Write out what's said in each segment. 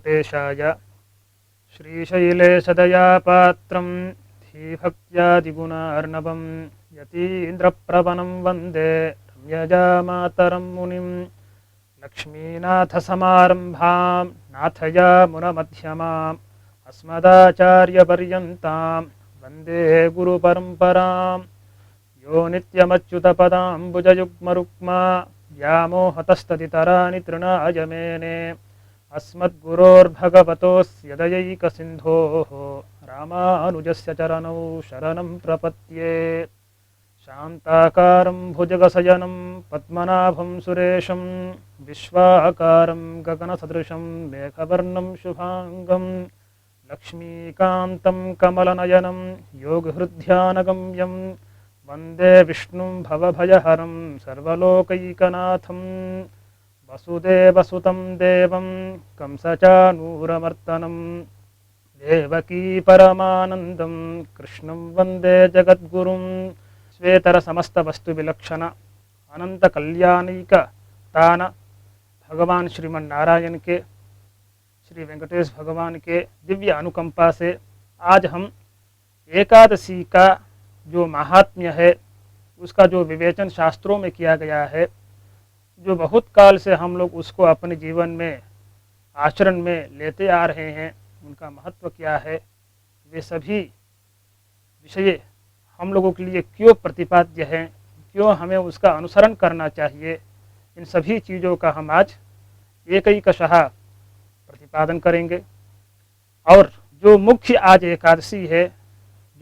वेङ्कटेशाय श्रीशैलेशदयापात्रं धीभक्त्यादिगुणार्णवं यतीन्द्रप्रवनं वन्दे रम्यजामातरं मुनिं लक्ष्मीनाथसमारम्भां नाथयामुनमध्यमाम् अस्मदाचार्यपर्यन्तां वन्दे गुरुपरम्पराम् यो नित्यमच्युतपदाम्बुजयुग्मरुक्मा व्यामोहतस्तदितराणि तृणाय मेने अस्मद्गुरोर्भगवतोऽस्य दयैकसिन्धोः रामानुजस्य चरणौ शरणं प्रपद्ये। शान्ताकारं भुजगशयनं पद्मनाभं सुरेशं विश्वाकारं गगनसदृशं मेघवर्णं शुभाङ्गं लक्ष्मीकान्तं कमलनयनं योगहृध्यानगम्यं वन्दे विष्णुं भवभयहरं सर्वलोकैकनाथं वसुदेवसुतं देवं कंसचानूरमर्दनं देवकी परमानन्दं कृष्णं वन्दे जगद्गुरुं श्वेतरसमस्तवस्तुविलक्षण अनंत कल्याणिक तान भगवान श्रीमन्नारायण के श्री वेंकटेश भगवान के दिव्य अनुकंपा से आज हम एकादशी का जो महात्म्य है उसका जो विवेचन शास्त्रों में किया गया है, जो बहुत काल से हम लोग उसको अपने जीवन में आचरण में लेते आ रहे हैं, उनका महत्व क्या है, वे सभी विषय हम लोगों के लिए क्यों प्रतिपाद्य हैं, क्यों हमें उसका अनुसरण करना चाहिए, इन सभी चीज़ों का हम आज एकैकशः प्रतिपादन करेंगे। और जो मुख्य आज एकादशी है,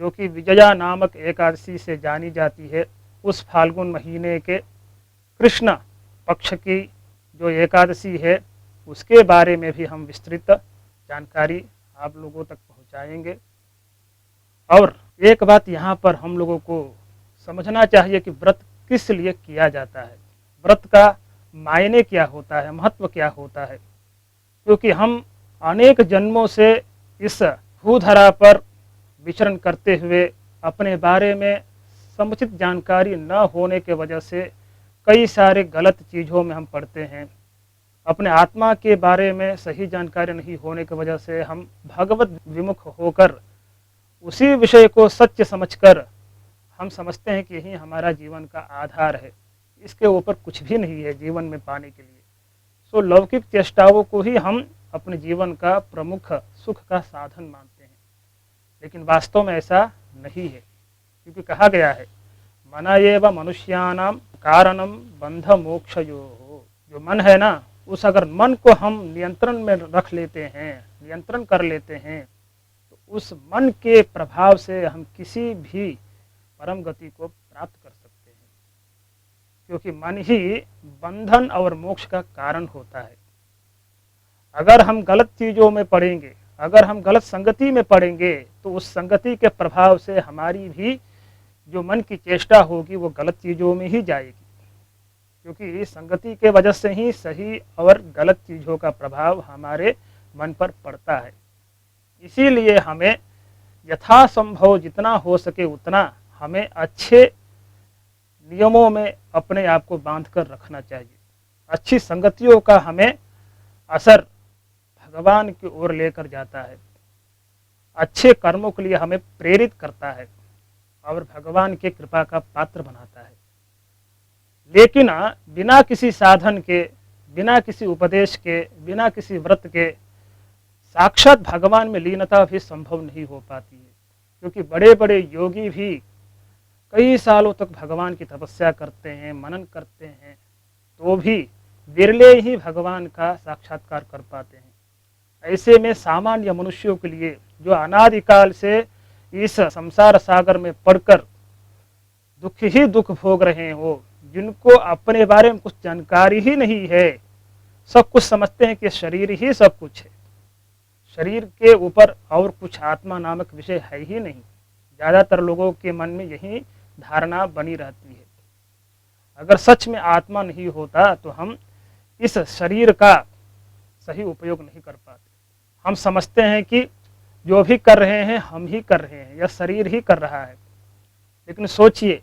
जो कि विजया नामक एकादशी से जानी जाती है, उस फाल्गुन महीने के कृष्ण पक्ष की जो एकादशी है उसके बारे में भी हम विस्तृत जानकारी आप लोगों तक पहुंचाएंगे। और एक बात यहाँ पर हम लोगों को समझना चाहिए कि व्रत किस लिए किया जाता है, व्रत का मायने क्या होता है, महत्व क्या होता है। क्योंकि हम अनेक जन्मों से इस भूधरा पर विचरण करते हुए अपने बारे में समुचित जानकारी न होने के वजह से कई सारे गलत चीज़ों में हम पड़ते हैं। अपने आत्मा के बारे में सही जानकारी नहीं होने की वजह से हम भगवत विमुख होकर उसी विषय को सत्य समझकर हम समझते हैं कि यही हमारा जीवन का आधार है, इसके ऊपर कुछ भी नहीं है जीवन में पाने के लिए। सो लौकिक चेष्टाओं को ही हम अपने जीवन का प्रमुख सुख का साधन मानते हैं, लेकिन वास्तव में ऐसा नहीं है। क्योंकि कहा गया है मन एव मनुष्याणां कारणम बंध मोक्षयोः। जो मन है ना, उस अगर मन को हम नियंत्रण में रख लेते हैं, नियंत्रण कर लेते हैं, तो उस मन के प्रभाव से हम किसी भी परम गति को प्राप्त कर सकते हैं। क्योंकि मन ही बंधन और मोक्ष का कारण होता है। अगर हम गलत चीज़ों में पड़ेंगे, अगर हम गलत संगति में पड़ेंगे, तो उस संगति के प्रभाव से हमारी भी जो मन की चेष्टा होगी वो गलत चीज़ों में ही जाएगी। क्योंकि संगति के वजह से ही सही और गलत चीज़ों का प्रभाव हमारे मन पर पड़ता है। इसीलिए हमें यथासंभव जितना हो सके उतना हमें अच्छे नियमों में अपने आप को बांध कर रखना चाहिए। अच्छी संगतियों का हमें असर भगवान की ओर लेकर जाता है, अच्छे कर्मों के लिए हमें प्रेरित करता है और भगवान के कृपा का पात्र बनाता है। लेकिन बिना किसी साधन के, बिना किसी उपदेश के, बिना किसी व्रत के साक्षात भगवान में लीनता भी संभव नहीं हो पाती है। क्योंकि बड़े बड़े योगी भी कई सालों तक भगवान की तपस्या करते हैं, मनन करते हैं, तो भी विरले ही भगवान का साक्षात्कार कर पाते हैं। ऐसे में सामान्य मनुष्यों के लिए जो अनादिकाल से इस संसार सागर में पड़कर दुख ही दुख भोग रहे हो, जिनको अपने बारे में कुछ जानकारी ही नहीं है, सब कुछ समझते हैं कि शरीर ही सब कुछ है, शरीर के ऊपर और कुछ आत्मा नामक विषय है ही नहीं। ज़्यादातर लोगों के मन में यही धारणा बनी रहती है। अगर सच में आत्मा नहीं होता तो हम इस शरीर का सही उपयोग नहीं कर पाते। हम समझते हैं कि जो भी कर रहे हैं हम ही कर रहे हैं, यह शरीर ही कर रहा है। लेकिन सोचिए,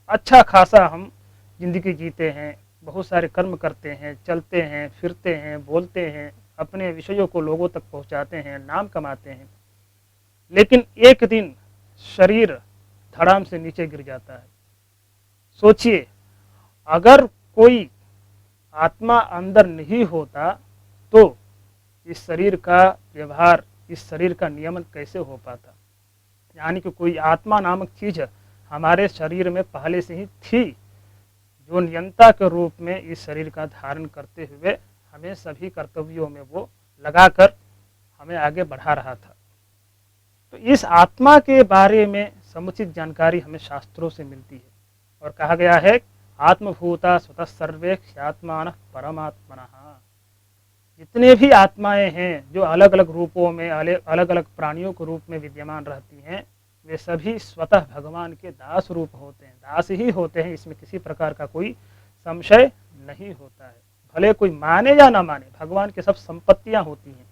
अच्छा खासा हम जिंदगी जीते हैं, बहुत सारे कर्म करते हैं, चलते हैं, फिरते हैं, बोलते हैं, अपने विषयों को लोगों तक पहुंचाते हैं, नाम कमाते हैं, लेकिन एक दिन शरीर धड़ाम से नीचे गिर जाता है। सोचिए, अगर कोई आत्मा अंदर नहीं होता तो इस शरीर का व्यवहार, इस शरीर का नियमन कैसे हो पाता। यानी कि कोई आत्मा नामक चीज हमारे शरीर में पहले से ही थी, जो नियंता के रूप में इस शरीर का धारण करते हुए हमें सभी कर्तव्यों में वो लगाकर हमें आगे बढ़ा रहा था। तो इस आत्मा के बारे में समुचित जानकारी हमें शास्त्रों से मिलती है और कहा गया है आत्मभूता स्वतः सर्वे ख्यात्मान परमात्मनः। जितने भी आत्माएं हैं जो अलग अलग रूपों में, अलग अलग प्राणियों के रूप में विद्यमान रहती हैं, वे सभी स्वतः भगवान के दास रूप होते हैं, दास ही होते हैं। इसमें किसी प्रकार का कोई संशय नहीं होता है। भले कोई माने या ना माने, भगवान की सब संपत्तियां होती हैं।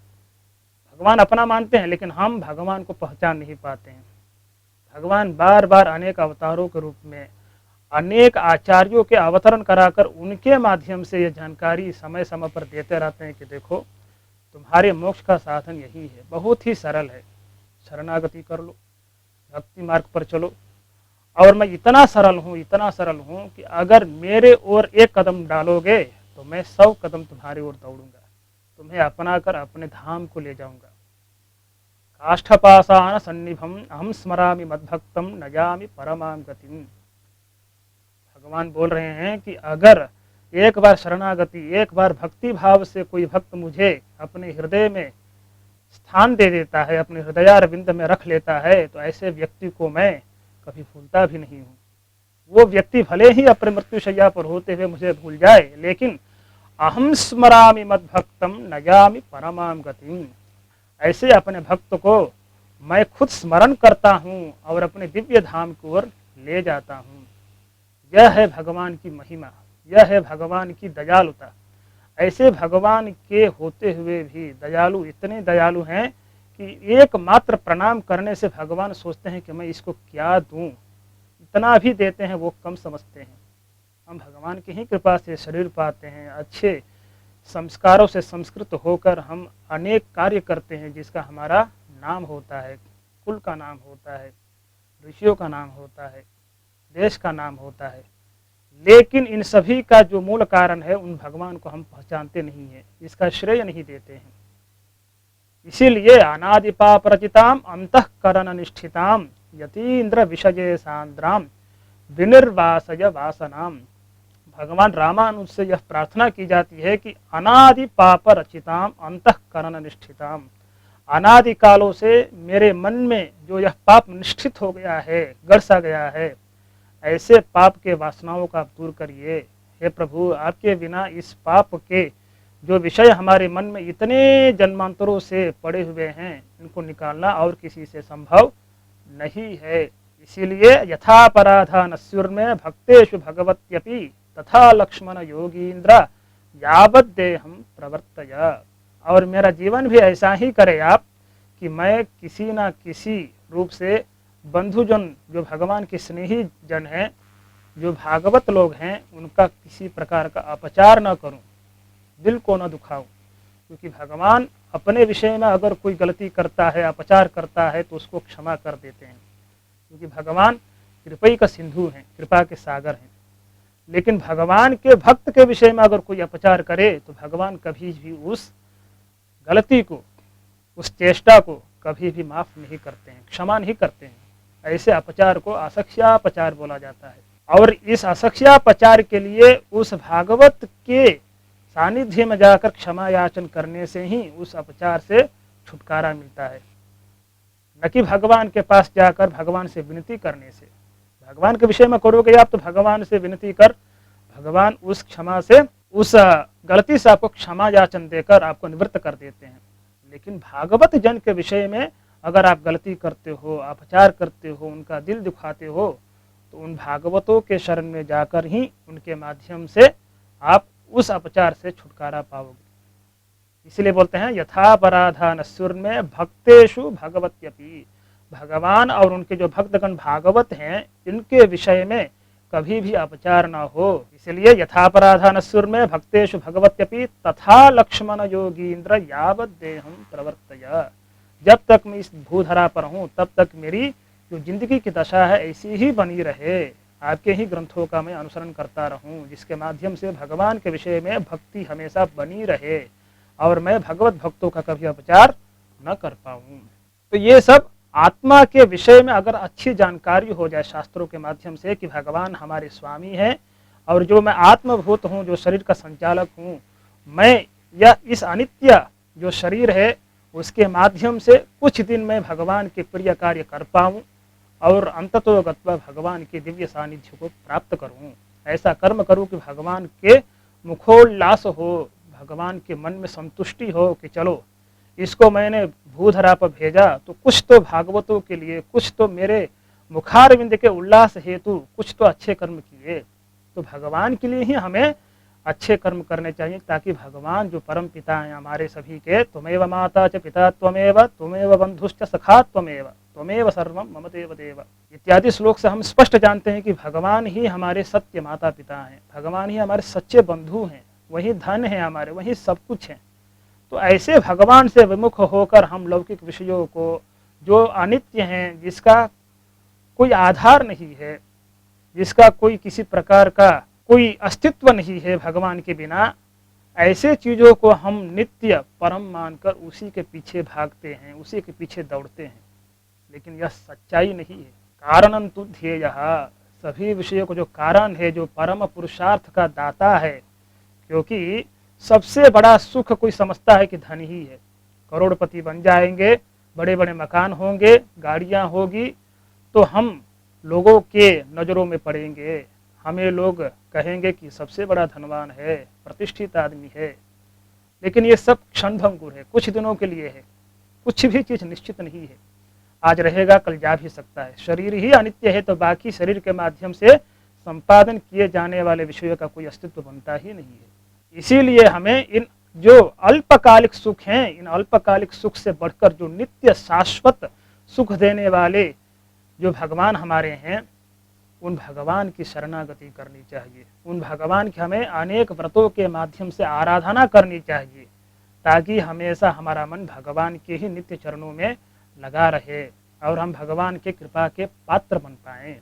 भगवान अपना मानते हैं, लेकिन हम भगवान को पहचान नहीं पाते हैं। भगवान बार बार अनेक अवतारों के रूप में अनेक आचार्यों के अवतरण कराकर उनके माध्यम से ये जानकारी समय समय पर देते रहते हैं कि देखो, तुम्हारे मोक्ष का साधन यही है, बहुत ही सरल है, शरणागति कर लो, भक्ति मार्ग पर चलो। और मैं इतना सरल हूँ कि अगर मेरे ओर एक कदम डालोगे तो मैं 100 कदम तुम्हारी ओर दौड़ूंगा, तुम्हें अपना कर अपने धाम को ले जाऊंगा। काष्ठपाषाण सन्निभम अहम स्मरामि मद्भक्तम न जामि परमाम गतिम। भगवान बोल रहे हैं कि अगर एक बार शरणागति, एक बार भक्ति भाव से कोई भक्त मुझे अपने हृदय में स्थान दे देता है, अपने हृदयारविंद में रख लेता है, तो ऐसे व्यक्ति को मैं कभी भूलता भी नहीं हूँ। वो व्यक्ति भले ही अपने मृत्युशैया पर होते हुए मुझे भूल जाए, लेकिन अहम स्मरामि मद्भक्तम न जामि परमाम गतिम। ऐसे अपने भक्त को मैं खुद स्मरण करता हूँ और अपने दिव्य धाम की ओर ले जाता हूँ। यह है भगवान की महिमा, यह है भगवान की दयालुता। ऐसे भगवान के होते हुए भी दयालु इतने दयालु हैं कि एकमात्र प्रणाम करने से भगवान सोचते हैं कि मैं इसको क्या दूं। इतना भी देते हैं वो कम समझते हैं। हम भगवान की ही कृपा से शरीर पाते हैं, अच्छे संस्कारों से संस्कृत होकर हम अनेक कार्य करते हैं जिसका हमारा नाम होता है, कुल का नाम होता है, ऋषियों का नाम होता है, देश का नाम होता है। लेकिन इन सभी का जो मूल कारण है, उन भगवान को हम पहचानते नहीं हैं, इसका श्रेय नहीं देते हैं। इसीलिए अनादि पाप रचिताम अंतःकरण निष्ठिताम यतीन्द्र विषय सांद्राम विनिर्वासय वासनाम। भगवान रामानुज से यह प्रार्थना की जाती है कि अनादि पाप रचिताम अंतःकरण निष्ठिताम। अनादि कालों से मेरे मन में जो यह पाप निष्ठित हो गया है, गड़सा गया है, ऐसे पाप के वासनाओं का आप दूर करिए। हे प्रभु, आपके बिना इस पाप के जो विषय हमारे मन में इतने जन्मांतरों से पड़े हुए हैं, इनको निकालना और किसी से संभव नहीं है। इसीलिए यथापराधा नस्युर्मे भक्तेषु भगवत्यपि तथा लक्ष्मण योगींद्र यावत देहम प्रवर्तय। और मेरा जीवन भी ऐसा ही करे आप कि मैं किसी न किसी रूप से बंधुजन, जो भगवान के स्नेही जन हैं, जो भागवत लोग हैं, उनका किसी प्रकार का अपचार न करूं, दिल को न दुखाऊं। क्योंकि भगवान अपने विषय में अगर कोई गलती करता है, अपचार करता है, तो उसको क्षमा कर देते हैं, क्योंकि भगवान कृपा का सिंधु हैं, कृपा के सागर हैं। लेकिन भगवान के भक्त के विषय में अगर कोई अपचार करे तो भगवान कभी भी उस गलती को, उस चेष्टा को कभी भी माफ नहीं करते हैं, क्षमा नहीं करते हैं। ऐसे अपचार को असख्यापचार बोला जाता है। और इस असख्यापचार के लिए उस भागवत के सानिध्य में जाकर क्षमा याचन करने से ही उस अपचार से छुटकारा मिलता है, न कि भगवान के पास जाकर भगवान से विनती करने से। भगवान के विषय में करोगे आप तो भगवान से विनती कर, भगवान उस क्षमा से, उस गलती से आपको क्षमा याचन देकर आपको निवृत्त कर देते हैं। लेकिन भागवत जन के विषय में अगर आप गलती करते हो, अपचार करते हो, उनका दिल दुखाते हो, तो उन भागवतों के शरण में जाकर ही उनके माध्यम से आप उस अपचार से छुटकारा पाओगे। इसलिए बोलते हैं यथापराधा नस्युर्मे भक्तेषु भगवत्यपि। भगवान और उनके जो भक्तगण भागवत हैं, इनके विषय में कभी भी अपचार न हो। इसलिए यथापराधा न सुरमे भक्तेषु भगवत्यपि तथा लक्ष्मण योगींद्र यावत देहम प्रवर्तय। जब तक मैं इस भूधरा पर हूँ तब तक मेरी जो जिंदगी की दशा है ऐसी ही बनी रहे, आपके ही ग्रंथों का मैं अनुसरण करता रहूं, जिसके माध्यम से भगवान के विषय में भक्ति हमेशा बनी रहे और मैं भगवत भक्तों का कभी अपचार न कर पाऊं। तो ये सब आत्मा के विषय में अगर अच्छी जानकारी हो जाए शास्त्रों के माध्यम से कि भगवान हमारे स्वामी हैं और जो मैं आत्मभूत हूँ, जो शरीर का संचालक हूँ, मैं या इस अनित्य जो शरीर है उसके माध्यम से कुछ दिन मैं भगवान के प्रिय कार्य कर पाऊँ और अंततोगत्वा भगवान के दिव्य सानिध्य को प्राप्त करूं। ऐसा कर्म करूं कि भगवान के मुखोल्लास हो, भगवान के मन में संतुष्टि हो कि चलो इसको मैंने भूधरा पर भेजा तो कुछ तो भागवतों के लिए, कुछ तो मेरे मुखारविंद के उल्लास हेतु कुछ तो अच्छे कर्म किए। तो भगवान के लिए ही हमें अच्छे कर्म करने चाहिए ताकि भगवान जो परम पिता हैं हमारे सभी के, त्वमेव माता च पिता त्वमेव त्वमेव बंधुश्च सखा त्वमेव सर्वम मम देव देव इत्यादि श्लोक से हम स्पष्ट जानते हैं कि भगवान ही हमारे सत्य माता पिता हैं, भगवान ही हमारे सच्चे बंधु हैं, वही धन है हमारे, वही सब कुछ है। तो ऐसे भगवान से विमुख होकर हम लौकिक विषयों को जो अनित्य हैं, जिसका कोई आधार नहीं है, जिसका कोई किसी प्रकार का कोई अस्तित्व नहीं है भगवान के बिना, ऐसे चीज़ों को हम नित्य परम मानकर उसी के पीछे भागते हैं, उसी के पीछे दौड़ते हैं। लेकिन यह सच्चाई नहीं है। कारणं तु ध्येयः, सभी विषयों को जो कारण है, जो परम पुरुषार्थ का दाता है, क्योंकि सबसे बड़ा सुख कोई समझता है कि धन ही है। करोड़पति बन जाएंगे, बड़े बड़े मकान होंगे, गाड़ियाँ होगी, तो हम लोगों के नज़रों में पड़ेंगे, हमें लोग कहेंगे कि सबसे बड़ा धनवान है, प्रतिष्ठित आदमी है। लेकिन ये सब क्षणभंगुर है, कुछ दिनों के लिए है, कुछ भी चीज़ निश्चित नहीं है। आज रहेगा कल जा भी सकता है। शरीर ही अनित्य है तो बाकी शरीर के माध्यम से संपादन किए जाने वाले विषयों का कोई अस्तित्व बनता ही नहीं है। इसीलिए हमें इन जो अल्पकालिक सुख हैं, इन अल्पकालिक सुख से बढ़कर जो नित्य शाश्वत सुख देने वाले जो भगवान हमारे हैं, उन भगवान की शरणागति करनी चाहिए। उन भगवान की हमें अनेक व्रतों के माध्यम से आराधना करनी चाहिए ताकि हमेशा हमारा मन भगवान के ही नित्य चरणों में लगा रहे और हम भगवान के कृपा के पात्र बन पाएं।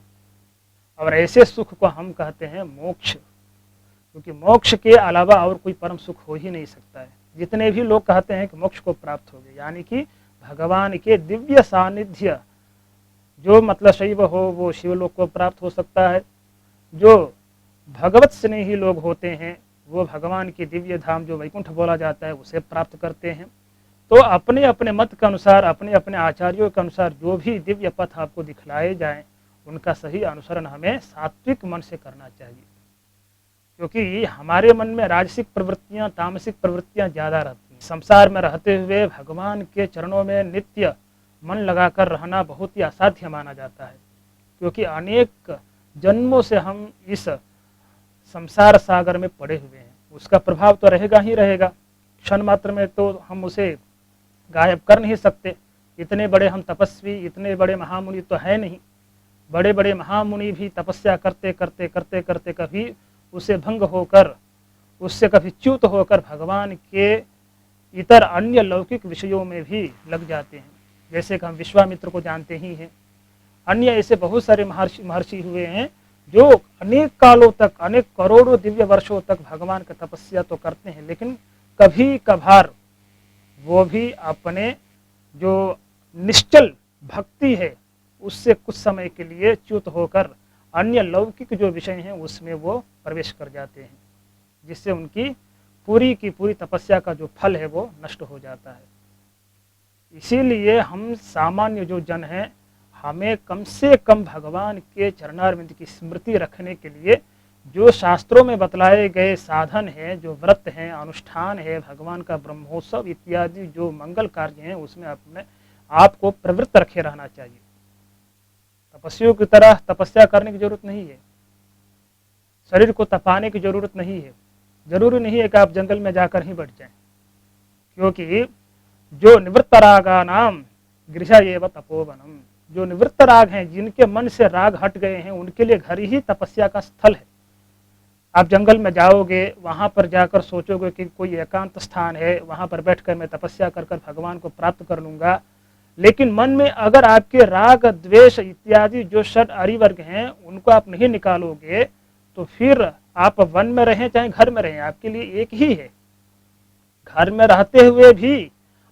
और ऐसे सुख को हम कहते हैं मोक्ष, क्योंकि मोक्ष के अलावा और कोई परम सुख हो ही नहीं सकता है। जितने भी लोग कहते हैं कि मोक्ष को प्राप्त हो गए, यानी कि भगवान के दिव्य सानिध्य जो मतलब शैव हो वो शिवलोक को प्राप्त हो सकता है, जो भगवत स्नेही लोग होते हैं वो भगवान की दिव्य धाम जो वैकुंठ बोला जाता है उसे प्राप्त करते हैं। तो अपने अपने मत के अनुसार, अपने अपने आचार्यों के अनुसार जो भी दिव्य पथ आपको दिखलाए जाएं, उनका सही अनुसरण हमें सात्विक मन से करना चाहिए। क्योंकि हमारे मन में राजसिक प्रवृत्तियां, तामसिक प्रवृत्तियां ज़्यादा रहती हैं। संसार में रहते हुए भगवान के चरणों में नित्य मन लगाकर रहना बहुत ही असाध्य माना जाता है, क्योंकि अनेक जन्मों से हम इस संसार सागर में पड़े हुए हैं। उसका प्रभाव तो रहेगा ही रहेगा, क्षण मात्र में तो हम उसे गायब कर नहीं सकते। इतने बड़े हम तपस्वी, इतने बड़े महामुनि तो है नहीं। बड़े बड़े महामुनि भी तपस्या करते करते करते करते कभी उसे भंग होकर, उससे कभी च्युत होकर भगवान के इतर अन्य लौकिक विषयों में भी लग जाते हैं। जैसे कि हम विश्वामित्र को जानते ही हैं, अन्य ऐसे बहुत सारे महर्षि हुए हैं जो अनेक कालों तक, अनेक करोड़ों दिव्य वर्षों तक भगवान का तपस्या तो करते हैं, लेकिन कभी कभार वो भी अपने जो निश्चल भक्ति है उससे कुछ समय के लिए च्युत होकर अन्य लौकिक जो विषय हैं उसमें वो प्रवेश कर जाते हैं, जिससे उनकी पूरी की पूरी तपस्या का जो फल है वो नष्ट हो जाता है। इसीलिए हम सामान्य जो जन हैं, हमें कम से कम भगवान के चरणारविंद की स्मृति रखने के लिए जो शास्त्रों में बतलाए गए साधन हैं, जो व्रत हैं, अनुष्ठान है, भगवान का ब्रह्मोत्सव इत्यादि जो मंगल कार्य हैं, उसमें अपने आप को प्रवृत्त रखे रहना चाहिए। तपस्वियों की तरह तपस्या करने की जरूरत नहीं है, शरीर को तपाने की जरूरत नहीं है। जरूरी नहीं है कि आप जंगल में जाकर ही बैठ जाएं, क्योंकि जो निवृत्तरागा नाम गृह एव तपोवनम, जो निवृत्त राग हैं, जिनके मन से राग हट गए हैं, उनके लिए घर ही तपस्या का स्थल है। आप जंगल में जाओगे, वहां पर जाकर सोचोगे कि कोई एकांत स्थान है, वहां पर बैठकर मैं तपस्या कर कर भगवान को प्राप्त कर लूंगा, लेकिन मन में अगर आपके राग द्वेष इत्यादि जो षड आरिवर्ग हैं उनको आप नहीं निकालोगे, तो फिर आप वन में रहें चाहे घर में रहें, आपके लिए एक ही है। घर में रहते हुए भी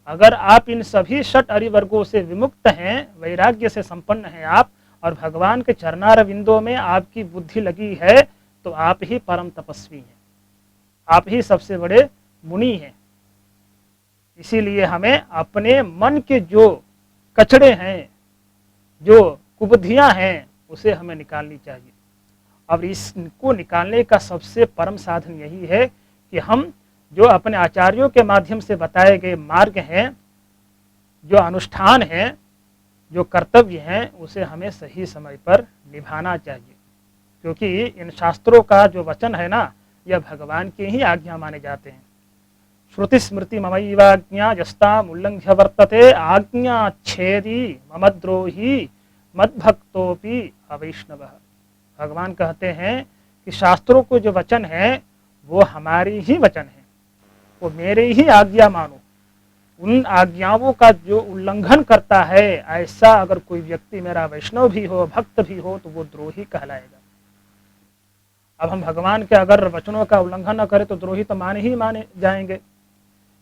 अगर आप इन सभी षट आरिवर्गों से विमुक्त हैं, वैराग्य से संपन्न हैं आप, और भगवान के चरणारविंदों में आपकी बुद्धि लगी है, तो आप ही परम तपस्वी हैं, आप ही सबसे बड़े मुनि हैं। इसीलिए हमें अपने मन के जो कचड़े हैं, जो कुबुद्धियां हैं, उसे हमें निकालनी चाहिए। और इसको निकालने का सबसे परम साधन यही है कि हम जो अपने आचार्यों के माध्यम से बताए गए मार्ग हैं, जो अनुष्ठान हैं, जो कर्तव्य हैं, उसे हमें सही समय पर निभाना चाहिए। क्योंकि इन शास्त्रों का जो वचन है ना, यह भगवान की ही आज्ञा माने जाते हैं। श्रुति स्मृति ममैवाज्ञा यस्ताम उल्लंघ्य वर्तते आज्ञा छेदी ममद्रोही मद्भक्तोपि अवैष्णवः। भगवान कहते हैं कि शास्त्रों को जो वचन है वो हमारी ही वचन है, वो मेरे ही आज्ञा मानो। उन आज्ञाओं का जो उल्लंघन करता है, ऐसा अगर कोई व्यक्ति मेरा वैष्णव भी हो, भक्त भी हो, तो वो द्रोही कहलाएगा। अब हम भगवान के अगर वचनों का उल्लंघन न करें तो द्रोही तो माने जाएंगे।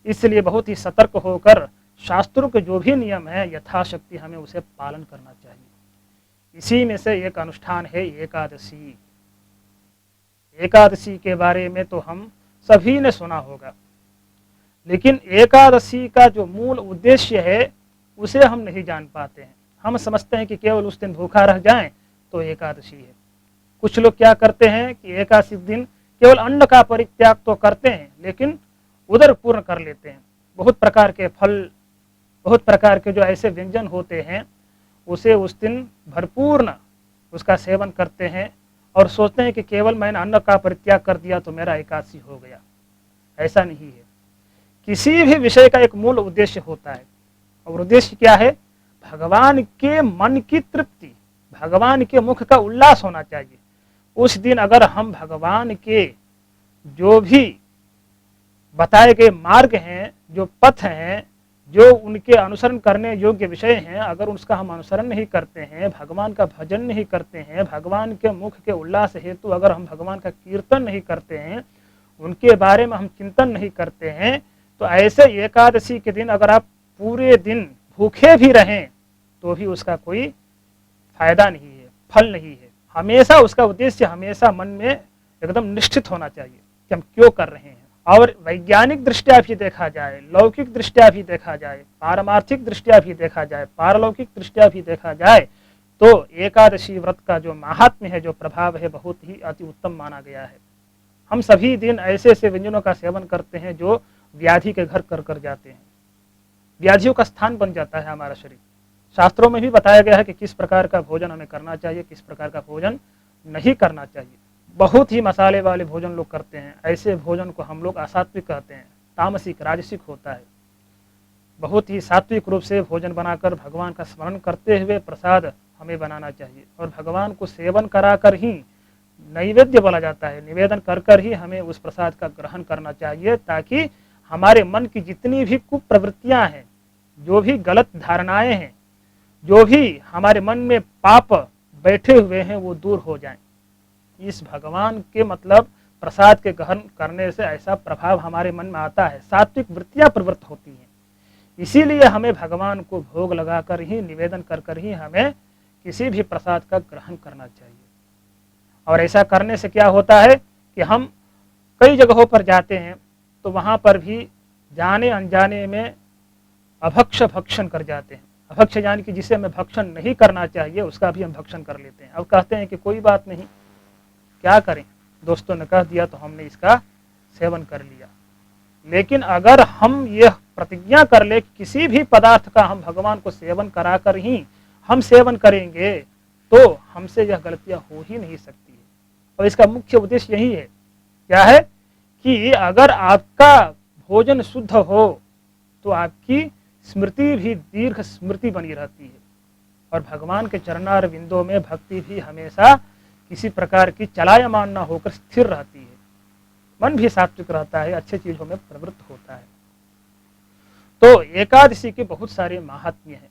इसलिए बहुत ही सतर्क होकर शास्त्रों के जो भी नियम है, यथाशक्ति हमें उसे पालन करना चाहिए। इसी में से एक अनुष्ठान है एकादशी। एकादशी के बारे में तो हम सभी ने सुना होगा, लेकिन एकादशी का जो मूल उद्देश्य है उसे हम नहीं जान पाते हैं। हम समझते हैं कि केवल उस दिन भूखा रह जाएं तो एकादशी है। कुछ लोग क्या करते हैं कि एकादशी दिन केवल अन्न का परित्याग तो करते हैं, लेकिन उदर पूर्ण कर लेते हैं। बहुत प्रकार के फल, बहुत प्रकार के जो ऐसे व्यंजन होते हैं, उसे उस दिन भरपूर्ण उसका सेवन करते हैं और सोचते हैं कि केवल मैंने अन्न का परित्याग कर दिया तो मेरा एकादशी हो गया। ऐसा नहीं है। किसी भी विषय का एक मूल उद्देश्य होता है, और उद्देश्य क्या है? भगवान के मन की तृप्ति, भगवान के मुख का उल्लास होना चाहिए। उस दिन अगर हम भगवान के जो भी बताए गए मार्ग हैं, जो पथ हैं, जो उनके अनुसरण करने योग्य विषय हैं, अगर उसका हम अनुसरण नहीं करते हैं, भगवान का भजन नहीं करते हैं, भगवान के मुख के उल्लास हेतु अगर हम भगवान का कीर्तन नहीं करते हैं, उनके बारे में हम चिंतन नहीं करते हैं, तो ऐसे एकादशी के दिन अगर आप पूरे दिन भूखे भी रहें तो भी उसका कोई फायदा नहीं है, फल नहीं है। हमेशा उसका उद्देश्य हमेशा मन में एकदम निश्चित होना चाहिए कि हम क्यों कर रहे हैं। और वैज्ञानिक दृष्टया भी देखा जाए, लौकिक दृष्टया भी देखा जाए, पारमार्थिक दृष्टया भी देखा जाए, पारलौकिक दृष्टया भी देखा जाए, तो एकादशी व्रत का जो महात्म्य है, जो प्रभाव है, बहुत ही अति उत्तम माना गया है। हम सभी दिन ऐसे ऐसे व्यंजनों का सेवन करते हैं जो व्याधि के घर कर कर जाते हैं, व्याधियों का स्थान बन जाता है हमारा शरीर। शास्त्रों में भी बताया गया है कि किस प्रकार का भोजन हमें करना चाहिए, किस प्रकार का भोजन नहीं करना चाहिए। बहुत ही मसाले वाले भोजन लोग करते हैं, ऐसे भोजन को हम लोग असात्विक कहते हैं, तामसिक राजसिक होता है। बहुत ही सात्विक रूप से भोजन बनाकर भगवान का स्मरण करते हुए प्रसाद हमें बनाना चाहिए, और भगवान को सेवन कराकर ही नैवेद्य बोला जाता है, निवेदन कर कर ही हमें उस प्रसाद का ग्रहण करना चाहिए, ताकि हमारे मन की जितनी भी कुप्रवृत्तियां हैं, जो भी गलत धारणाएं हैं, जो भी हमारे मन में पाप बैठे हुए हैं, वो दूर हो जाएं। इस भगवान के मतलब प्रसाद के ग्रहण करने से ऐसा प्रभाव हमारे मन में आता है, सात्विक वृत्तियां प्रवृत्त होती हैं। इसीलिए हमें भगवान को भोग लगाकर ही, निवेदन कर कर ही हमें किसी भी प्रसाद का ग्रहण करना चाहिए। और ऐसा करने से क्या होता है कि हम कई जगहों पर जाते हैं तो वहाँ पर भी जाने अनजाने में अभक्ष भक्षण कर जाते हैं। अभक्ष यानी कि जिसे हमें भक्षण नहीं करना चाहिए उसका भी हम भक्षण कर लेते हैं। अब कहते हैं कि कोई बात नहीं, क्या करें, दोस्तों ने कह दिया तो हमने इसका सेवन कर लिया। लेकिन अगर हम यह प्रतिज्ञा कर ले कि किसी भी पदार्थ का हम भगवान को सेवन कराकर ही हम सेवन करेंगे, तो हमसे यह गलतियां हो ही नहीं सकती है। और इसका मुख्य उद्देश्य यही है, क्या है कि अगर आपका भोजन शुद्ध हो तो आपकी स्मृति भी दीर्घ स्मृति बनी रहती है। और भगवान के चरणार बिंदों में भक्ति भी हमेशा किसी प्रकार की चलायमान न होकर स्थिर रहती है। मन भी सात्विक रहता है, अच्छी चीजों में प्रवृत्त होता है। तो एकादशी के बहुत सारे महात्म्य हैं।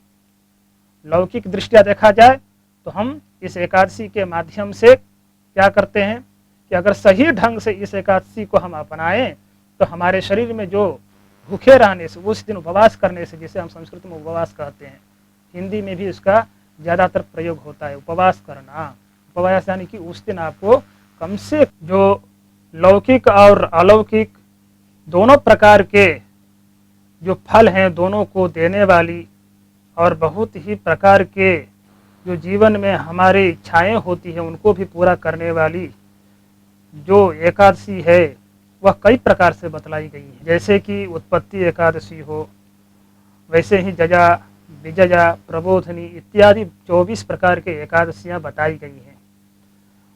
लौकिक दृष्टिया देखा जाए तो हम इस एकादशी के माध्यम से क्या करते हैं कि अगर सही ढंग से इस एकादशी को हम अपनाएं तो हमारे शरीर में जो भूखे रहने से, उस दिन उपवास करने से, जिसे हम संस्कृत में उपवास कहते हैं, हिंदी में भी उसका ज़्यादातर प्रयोग होता है, उपवास करना। उपवास यानी कि उस दिन आपको कम से जो लौकिक और अलौकिक दोनों प्रकार के जो फल हैं, दोनों को देने वाली और बहुत ही प्रकार के जो जीवन में हमारी इच्छाएं होती हैं उनको भी पूरा करने वाली जो एकादशी है वह कई प्रकार से बतलाई गई है। जैसे कि उत्पत्ति एकादशी हो, वैसे ही जजा, विजया, प्रबोधनी इत्यादि 24 प्रकार के एकादशियां बताई गई हैं।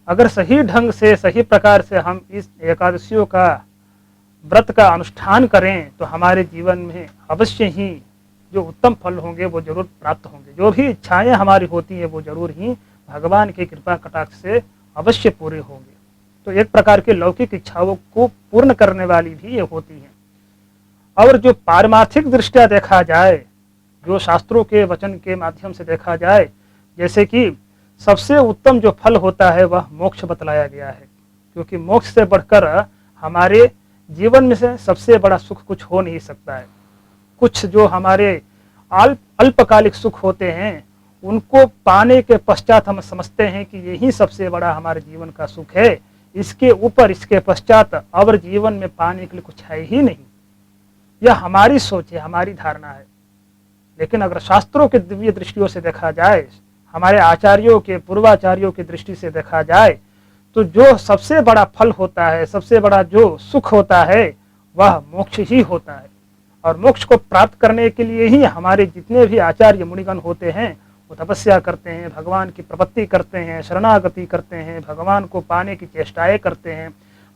अगर सही ढंग से, सही प्रकार से हम इस एकादशियों का व्रत का अनुष्ठान करें तो हमारे जीवन में अवश्य ही जो उत्तम फल होंगे वो जरूर प्राप्त होंगे। जो भी इच्छाएं हमारी होती हैं वो जरूर ही भगवान की कृपा कटाक्ष से अवश्य पूरे होंगे। तो एक प्रकार के लौकिक इच्छाओं को पूर्ण करने वाली भी ये होती हैं। और जो पारमार्थिक दृष्टिया देखा जाए, जो शास्त्रों के वचन के माध्यम से देखा जाए, जैसे कि सबसे उत्तम जो फल होता है वह मोक्ष बतलाया गया है, क्योंकि मोक्ष से बढ़कर हमारे जीवन में से सबसे बड़ा सुख कुछ हो नहीं सकता है। कुछ जो हमारे अल्पकालिक सुख होते हैं उनको पाने के पश्चात हम समझते हैं कि यही सबसे बड़ा हमारे जीवन का सुख है, इसके ऊपर, इसके पश्चात और जीवन में पाने के लिए कुछ है ही नहीं। यह हमारी सोच है, हमारी धारणा है। लेकिन अगर शास्त्रों के दिव्य दृष्टियों से देखा जाए, हमारे आचार्यों के, पूर्वाचार्यों की दृष्टि से देखा जाए, तो जो सबसे बड़ा फल होता है, सबसे बड़ा जो सुख होता है वह मोक्ष ही होता है। और मोक्ष को प्राप्त करने के लिए ही हमारे जितने भी आचार्य मुनिगण होते हैं वो तपस्या करते हैं, भगवान की प्रपत्ति करते हैं, शरणागति करते हैं, भगवान को पाने की चेष्टाएं करते हैं।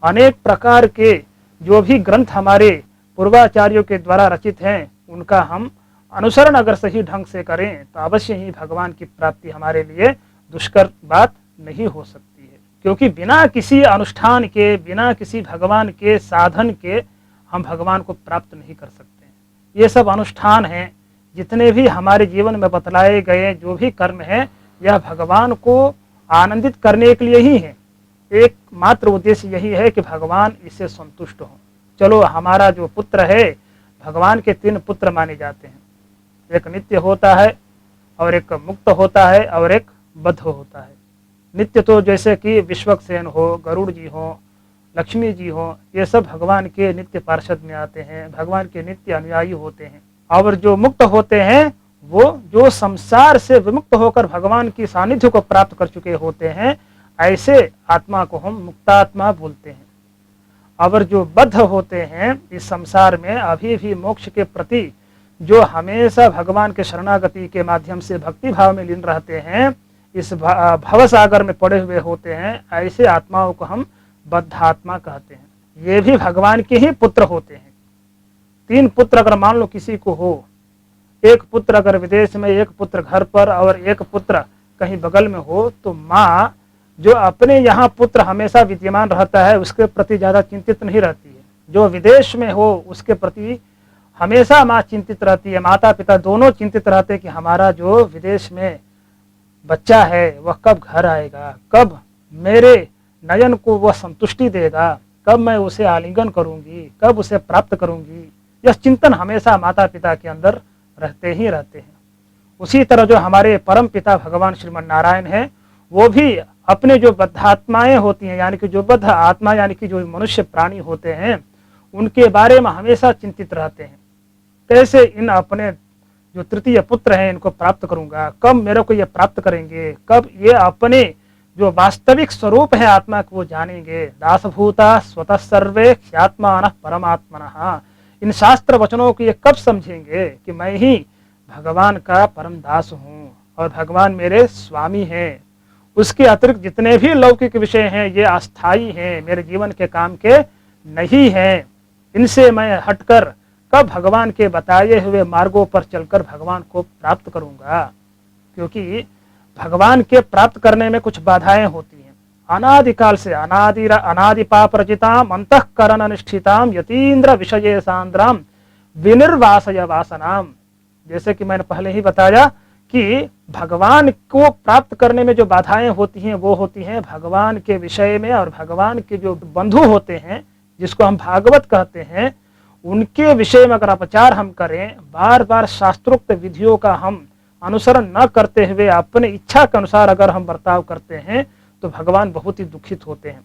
अनेक प्रकार के जो भी ग्रंथ हमारे पूर्वाचार्यों के द्वारा रचित हैं उनका हम अनुसरण अगर सही ढंग से करें तो अवश्य ही भगवान की प्राप्ति हमारे लिए दुष्कर बात नहीं हो सकती है। क्योंकि बिना किसी अनुष्ठान के, बिना किसी भगवान के साधन के हम भगवान को प्राप्त नहीं कर सकते। ये सब अनुष्ठान हैं, जितने भी हमारे जीवन में बतलाए गए जो भी कर्म हैं, यह भगवान को आनंदित करने के लिए ही है। एक मात्र उद्देश्य यही है कि भगवान इससे संतुष्ट हो। चलो, हमारा जो पुत्र है, भगवान के 3 पुत्र माने जाते हैं, एक नित्य होता है और एक मुक्त होता है और एक बद्ध होता है। नित्य तो जैसे कि विश्वक्सेन हो, गरुड़ जी हो, लक्ष्मी जी हो, ये सब भगवान के नित्य पार्षद में आते हैं, भगवान के नित्य अनुयायी होते हैं। और जो मुक्त होते हैं वो जो संसार से विमुक्त होकर भगवान की सानिध्य को प्राप्त कर चुके होते हैं, ऐसे आत्मा को हम मुक्तात्मा बोलते हैं। और जो बद्ध होते हैं, इस संसार में अभी भी मोक्ष के प्रति जो हमेशा भगवान के शरणागति के माध्यम से भक्ति भाव में लीन रहते हैं, इस भव सागर में पड़े हुए होते हैं, ऐसे आत्माओं को हम बद्धात्मा कहते हैं। ये भी भगवान के ही पुत्र होते हैं। 3 पुत्र अगर मान लो किसी को हो, एक पुत्र अगर विदेश में, एक पुत्र घर पर और एक पुत्र कहीं बगल में हो, तो माँ जो अपने यहाँ पुत्र हमेशा विद्यमान रहता है उसके प्रति ज़्यादा चिंतित नहीं रहती है। जो विदेश में हो उसके प्रति हमेशा माँ चिंतित रहती है। माता पिता दोनों चिंतित रहते हैं कि हमारा जो विदेश में बच्चा है वह कब घर आएगा, कब मेरे नयन को वह संतुष्टि देगा, कब मैं उसे आलिंगन करूंगी, कब उसे प्राप्त करूंगी। यह चिंतन हमेशा माता पिता के अंदर रहते ही रहते हैं। उसी तरह जो हमारे परम पिता भगवान श्रीमन नारायण हैं, वो भी अपने जो बद्धात्माएं होती हैं, यानी कि जो बद्ध आत्मा, यानी कि जो मनुष्य प्राणी होते हैं, उनके बारे में हमेशा चिंतित रहते हैं। कैसे इन अपने जो तृतीय पुत्र हैं इनको प्राप्त करूंगा, कब मेरे को ये प्राप्त करेंगे, कब ये अपने जो वास्तविक स्वरूप है आत्मा को वो जानेंगे। दासभूता स्वतः सर्वे ख्यात्मानः परमात्मनः। इन शास्त्र वचनों को ये कब समझेंगे कि मैं ही भगवान का परम दास हूँ और भगवान मेरे स्वामी हैं। उसके अतिरिक्त जितने भी लौकिक विषय हैं ये अस्थायी हैं, मेरे जीवन के काम के नहीं हैं। इनसे मैं हटकर कब भगवान के बताए हुए मार्गों पर चलकर भगवान को प्राप्त करूंगा। क्योंकि भगवान के प्राप्त करने में कुछ बाधाएं होती हैं। अनादिकाल से अनादि पाप रचिताम अंतःकरण अनुष्ठिताम यतीन्द्र विषय सांद्राम विनिर्वासय वासनाम। जैसे कि मैंने पहले ही बताया कि भगवान को प्राप्त करने में जो बाधाएं होती हैं वो होती हैं भगवान के विषय में, और भगवान के जो बंधु होते हैं जिसको हम भागवत कहते हैं उनके विषय में अगर अपचार हम करें, बार बार शास्त्रोक्त विधियों का हम अनुसरण न करते हुए अपने इच्छा के अनुसार अगर हम बर्ताव करते हैं तो भगवान बहुत ही दुखित होते हैं।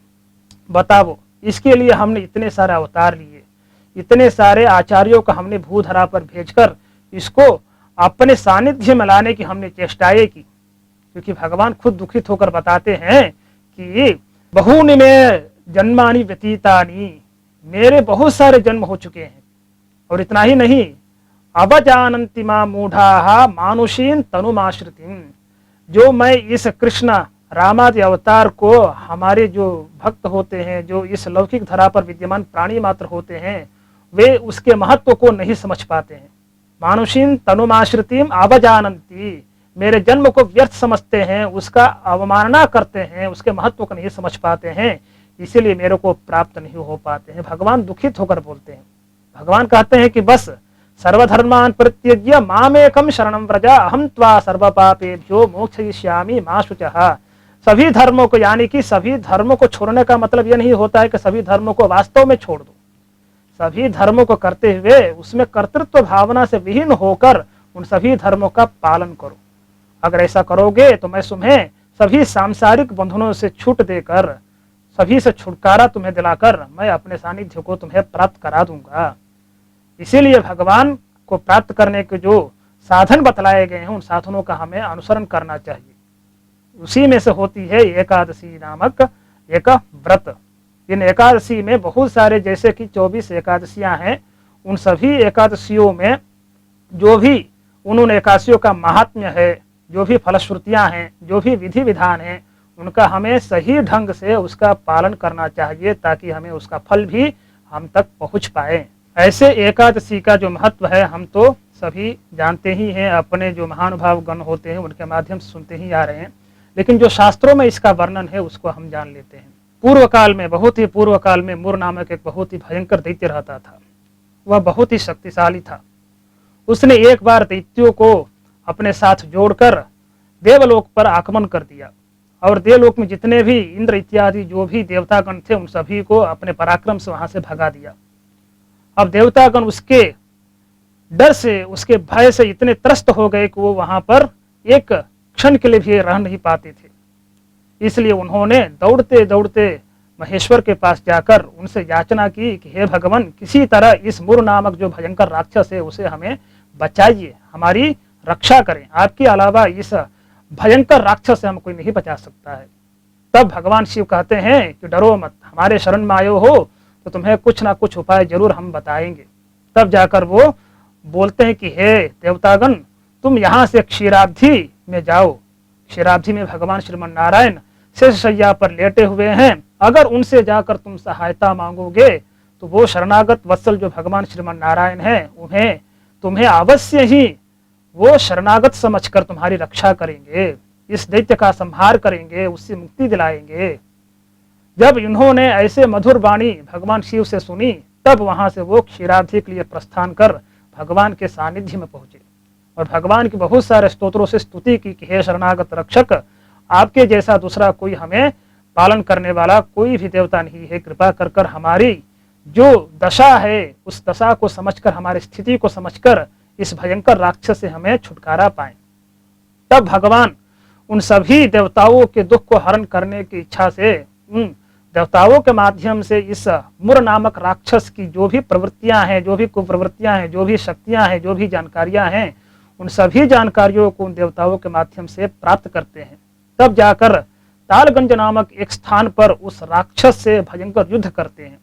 बताओ, इसके लिए हमने इतने सारे अवतार लिए, इतने सारे आचार्यों का हमने भूधरा पर भेजकर इसको अपने सानिध्य में लाने की हमने चेष्टाएं की, क्योंकि भगवान खुद दुखित होकर बताते हैं कि बहुनि में जन्मानि व्यतीतानि, मेरे बहुत सारे जन्म हो चुके हैं, और इतना ही नहीं अवजानन्ति मां मूढ़ाः मानुषीं तनुमाश्रितिं, जो मैं इस कृष्ण रामादि अवतार को हमारे जो भक्त होते हैं, जो इस लौकिक धरा पर विद्यमान प्राणी मात्र होते हैं, वे उसके महत्व को नहीं समझ पाते हैं। मानुषीं तनुमाश्रितिं अवजानन्ति, मेरे जन्म को व्यर्थ समझते हैं, उसका अवमानना करते हैं, उसके महत्व को नहीं समझ पाते हैं, इसीलिए मेरे को प्राप्त नहीं हो पाते हैं। भगवान दुखित होकर बोलते हैं। भगवान कहते हैं कि बस सर्वधर्मान् परित्यज्य मामेकं शरणं व्रज अहं त्वा सर्वपापेभ्यो मोक्षयिष्यामि मा शुचः। सभी धर्मों को, यानी कि सभी धर्मों को छोड़ने का मतलब यह नहीं होता है कि सभी धर्मों को वास्तव में छोड़ दो। सभी धर्मों को करते हुए उसमें कर्तृत्व भावना से विहीन होकर उन सभी धर्मों का पालन करो। अगर ऐसा करोगे तो मैं तुम्हें सभी सांसारिक बंधनों से छूट देकर, सभी से छुटकारा तुम्हें दिलाकर मैं अपने सानिध्य को तुम्हें प्राप्त करा दूंगा। इसीलिए भगवान को प्राप्त करने के जो साधन बतलाए गए हैं उन साधनों का हमें अनुसरण करना चाहिए। उसी में से होती है एकादशी नामक एक व्रत। इन एकादशी में बहुत सारे, जैसे कि 24 एकादशियां हैं, उन सभी एकादशियों में जो भी उन एकादशियों का महात्म्य है, जो भी फलश्रुतियां हैं, जो भी विधि विधान है, उनका हमें सही ढंग से उसका पालन करना चाहिए ताकि हमें उसका फल भी हम तक पहुंच पाए। ऐसे एकादशी का जो महत्व है हम तो सभी जानते ही हैं, अपने जो महानुभाव गण होते हैं उनके माध्यम से सुनते ही आ रहे हैं, लेकिन जो शास्त्रों में इसका वर्णन है उसको हम जान लेते हैं। पूर्व काल में, बहुत ही पूर्व काल में मुर नामक एक बहुत ही भयंकर दैत्य रहता था। वह बहुत ही शक्तिशाली था। उसने एक बार दैत्यों को अपने साथ जोड़कर देवलोक पर आक्रमण कर दिया, और देवलोक में जितने भी इंद्र इत्यादि जो भी देवतागण थे उन सभी को अपने पराक्रम से वहां से भगा दिया। अब देवतागण उसके डर से, उसके भय से इतने त्रस्त हो गए कि वो वहां पर एक क्षण के लिए भी रह नहीं पाते थे। इसलिए उन्होंने दौड़ते दौड़ते महेश्वर के पास जाकर उनसे याचना की कि हे भगवान, किसी तरह इस मुर नामक जो भयंकर राक्षस है उसे हमें बचाइए, हमारी रक्षा करें, आपके अलावा इस भयंकर राक्षस से हम कोई नहीं बचा सकता है। तब भगवान शिव कहते हैं कि डरो मत, हमारे शरण में आयो हो तो तुम्हें कुछ ना कुछ उपाय जरूर हम बताएंगे। तब जाकर वो बोलते हैं कि हे देवतागण, तुम यहाँ से क्षीराब्धि में जाओ। क्षीराब्धि में भगवान श्रीमन नारायण शेषशय्या पर लेटे हुए हैं। अगर उनसे जाकर तुम सहायता मांगोगे तो वो शरणागत वत्सल जो भगवान श्रीमन नारायण हैं उन्हें तुम्हें अवश्य ही वो शरणागत समझकर तुम्हारी रक्षा करेंगे, इस दैत्य का संहार करेंगे, उससे मुक्ति दिलाएंगे। जब इन्होंने ऐसे मधुर वाणी भगवान शिव से सुनी तब वहां से वो क्षीराब्धि के लिए प्रस्थान कर भगवान के सानिध्य में पहुंचे और भगवान की बहुत सारे स्तोत्रों से स्तुति की कि हे शरणागत रक्षक, आपके जैसा दूसरा कोई हमें पालन करने वाला कोई भी देवता नहीं है। कृपा कर कर हमारी जो दशा है उस दशा को समझकर, हमारी स्थिति को समझकर इस भयंकर राक्षस से हमें छुटकारा पाएं। तब भगवान उन सभी देवताओं के दुख को हरण करने की इच्छा से उन देवताओं के माध्यम से इस मुर नामक राक्षस की जो भी प्रवृत्तियां हैं, जो भी कुप्रवृत्तियां हैं, जो भी शक्तियां हैं, जो भी जानकारियां हैं, उन सभी जानकारियों को उन देवताओं के माध्यम से प्राप्त करते हैं। तब जाकर तालगंज नामक एक स्थान पर उस राक्षस से भयंकर युद्ध करते हैं।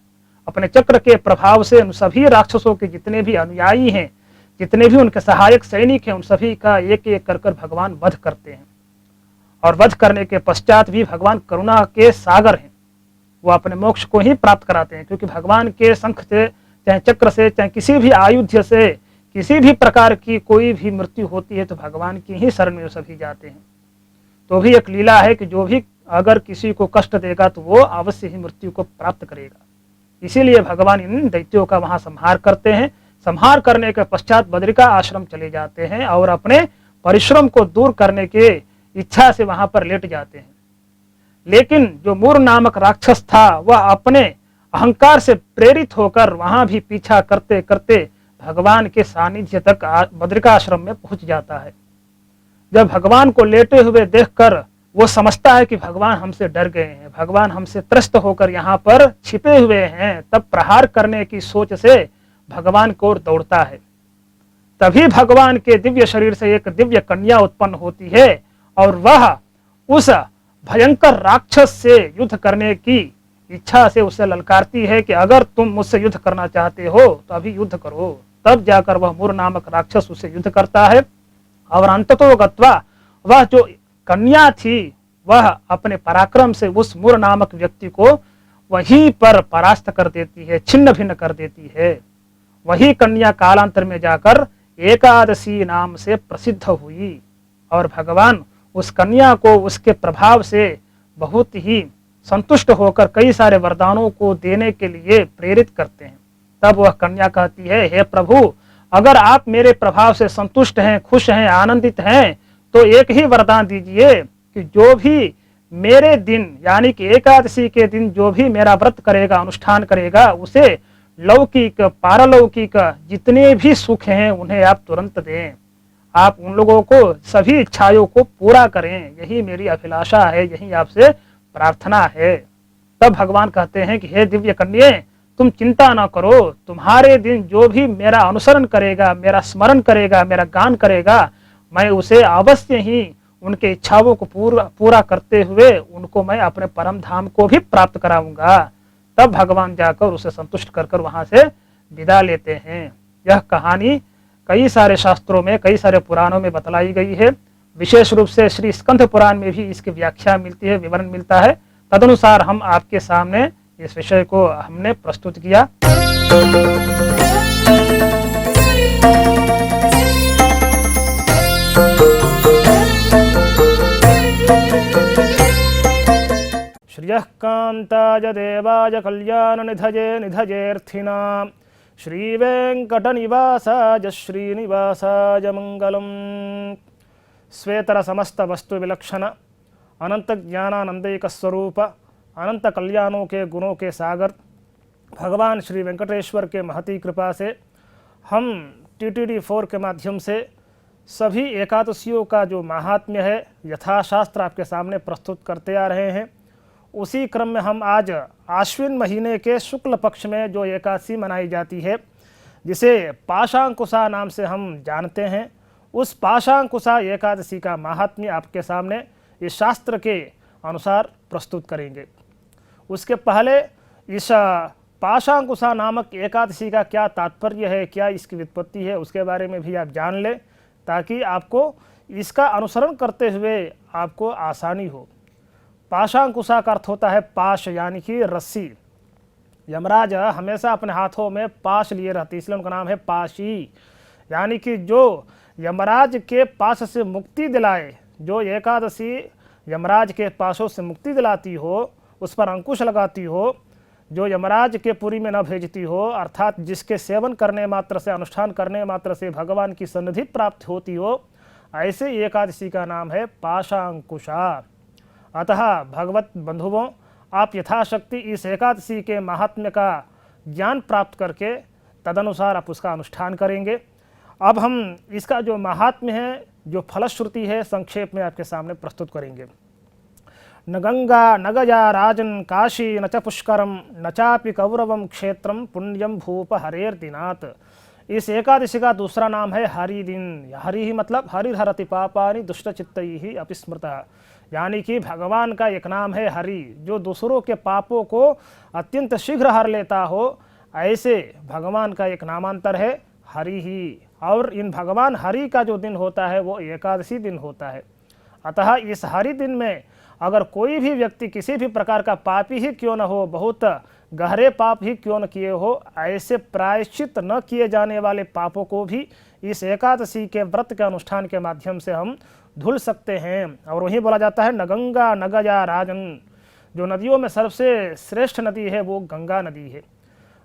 अपने चक्र के प्रभाव से उन सभी राक्षसों के जितने भी अनुयायी हैं, जितने भी उनके सहायक सैनिक हैं, उन सभी का एक एक कर भगवान वध करते हैं। और वध करने के पश्चात भी भगवान करुणा के सागर हैं, वो अपने मोक्ष को ही प्राप्त कराते हैं। क्योंकि भगवान के शंख से, चाहे चक्र से, चाहे किसी भी आयुध से, किसी भी प्रकार की कोई भी मृत्यु होती है तो भगवान की ही शरण में सभी जाते हैं। तो भी एक लीला है कि जो भी अगर किसी को कष्ट देगा तो वो अवश्य ही मृत्यु को प्राप्त करेगा। इसीलिए भगवान इन दैत्यों का वहां संहार करते हैं। संहार करने के पश्चात बद्रिका आश्रम चले जाते हैं और अपने परिश्रम को दूर करने के इच्छा से वहां पर लेट जाते हैं। लेकिन जो मूर नामक राक्षस था वह अपने अहंकार से प्रेरित होकर वहां भी पीछा करते करते भगवान के सानिध्य तक बद्रिका आश्रम में पहुंच जाता है। जब भगवान को लेटे हुए देखकर वो समझता है कि भगवान हमसे डर गए हैं, भगवान हमसे त्रस्त होकर यहाँ पर छिपे हुए हैं, तब प्रहार करने की सोच से भगवान को दौड़ता है। तभी भगवान के दिव्य शरीर से एक दिव्य कन्या उत्पन्न होती है और वह उस भयंकर राक्षस से युद्ध करने की इच्छा से उसे ललकारती है कि अगर तुम मुझसे युद्ध करना चाहते हो तो अभी युद्ध करो। तब जाकर वह मूर नामक राक्षस उसे युद्ध करता है और अंततो गत्वा वह जो कन्या थी वह अपने पराक्रम से उस मूर नामक व्यक्ति को वहीं पर परास्त कर देती है, छिन्न भिन्न कर देती है। वही कन्या कालांतर में जाकर एकादशी नाम से प्रसिद्ध हुई और भगवान उस कन्या को उसके प्रभाव से बहुत ही संतुष्ट होकर कई सारे वरदानों को देने के लिए प्रेरित करते हैं। तब वह कन्या कहती है, हे प्रभु, अगर आप मेरे प्रभाव से संतुष्ट हैं, खुश हैं, आनंदित हैं तो एक ही वरदान दीजिए कि जो भी मेरे दिन यानी कि एकादशी के दिन जो भी मेरा व्रत करेगा, अनुष्ठान करेगा, उसे लौकिक पारलौकिक जितने भी सुख हैं उन्हें आप तुरंत दें। आप उन लोगों को सभी इच्छाओं को पूरा करें, यही मेरी अभिलाषा है, यही आपसे प्रार्थना है। तब भगवान कहते हैं कि हे दिव्य कन्ये, तुम चिंता ना करो, तुम्हारे दिन जो भी मेरा अनुसरण करेगा, मेरा स्मरण करेगा, मेरा गान करेगा, मैं उसे अवश्य ही उनके इच्छाओं को पूरा करते हुए उनको मैं अपने परम धाम को भी प्राप्त कराऊंगा। तब भगवान जाकर उसे संतुष्ट कर वहां से विदा लेते हैं। यह कहानी कई सारे शास्त्रों में, कई सारे पुराणों में बतलाई गई है। विशेष रूप से श्री स्कंद पुराण में भी इसकी व्याख्या मिलती है, विवरण मिलता है। तदनुसार हम आपके सामने इस विषय को हमने प्रस्तुत किया। श्रियः कान्ताय देवाय कल्याण निधये निधयेऽर्थिनां श्रीवेङ्कटनिवासाय श्रीनिवासाय मंगलम्। श्वेतर समस्त वस्तु विलक्षण अनंत ज्ञानानंदैक स्वरूप अनंत कल्याणों के गुणों के सागर भगवान श्री वेंकटेश्वर के महती कृपा से हम TTD4 के माध्यम से सभी एकादशियों का जो महात्म्य है यथाशास्त्र आपके सामने प्रस्तुत करते आ रहे हैं। उसी क्रम में हम आज आश्विन महीने के शुक्ल पक्ष में जो एकादशी मनाई जाती है, जिसे पाशांकुशा नाम से हम जानते हैं, उस पाशांकुशा एकादशी का महात्म्य आपके सामने इस शास्त्र के अनुसार प्रस्तुत करेंगे। उसके पहले इस पाशांकुशा नामक एकादशी का क्या तात्पर्य है, क्या इसकी व्युत्पत्ति है, उसके बारे में भी आप जान लें, ताकि आपको इसका अनुसरण करते हुए आपको आसानी हो। पाशांकुशा का अर्थ होता है पाश यानी कि रस्सी। यमराज हमेशा अपने हाथों में पाश लिए रहते, इसलिए उनका नाम है पाशी। यानी कि जो यमराज के पास से मुक्ति दिलाए, जो एकादशी यमराज के पासों से मुक्ति दिलाती हो, उस पर अंकुश लगाती हो, जो यमराज के पुरी में न भेजती हो, अर्थात जिसके सेवन करने मात्र से, अनुष्ठान करने मात्र से भगवान की सन्निधि प्राप्त होती हो, ऐसे एकादशी का नाम है पाशांकुशा। अतः भगवत बंधुओं, आप यथाशक्ति इस एकादशी के महात्म्य का ज्ञान प्राप्त करके तदनुसार आप उसका अनुष्ठान करेंगे। अब हम इसका जो महात्म्य है, जो फलश्रुति है, संक्षेप में आपके सामने प्रस्तुत करेंगे। न गंगा न गया राजन काशी न च पुष्करम न चापि कौरवम क्षेत्रम पुण्यम भूप हरेर्दिनात्। इस एकादशी का दूसरा नाम है हरि दिन। हरि ही मतलब हरिहरति पापानि दुष्टचित्तैः अपि स्मृतः, यानी कि भगवान का एक नाम है हरि, जो दूसरों के पापों को अत्यंत शीघ्र हर लेता हो। ऐसे भगवान का एक नामांतर है हरि ही। और इन भगवान हरि का जो दिन होता है वो एकादशी दिन होता है। अतः इस हरि दिन में अगर कोई भी व्यक्ति किसी भी प्रकार का पापी ही क्यों न हो, बहुत गहरे पाप ही क्यों न किए हो, ऐसे प्रायश्चित न किए जाने वाले पापों को भी इस एकादशी के व्रत के अनुष्ठान के माध्यम से हम धुल सकते हैं। और वहीं बोला जाता है न गंगा न गया राजन, जो नदियों में सबसे श्रेष्ठ नदी है वो गंगा नदी है।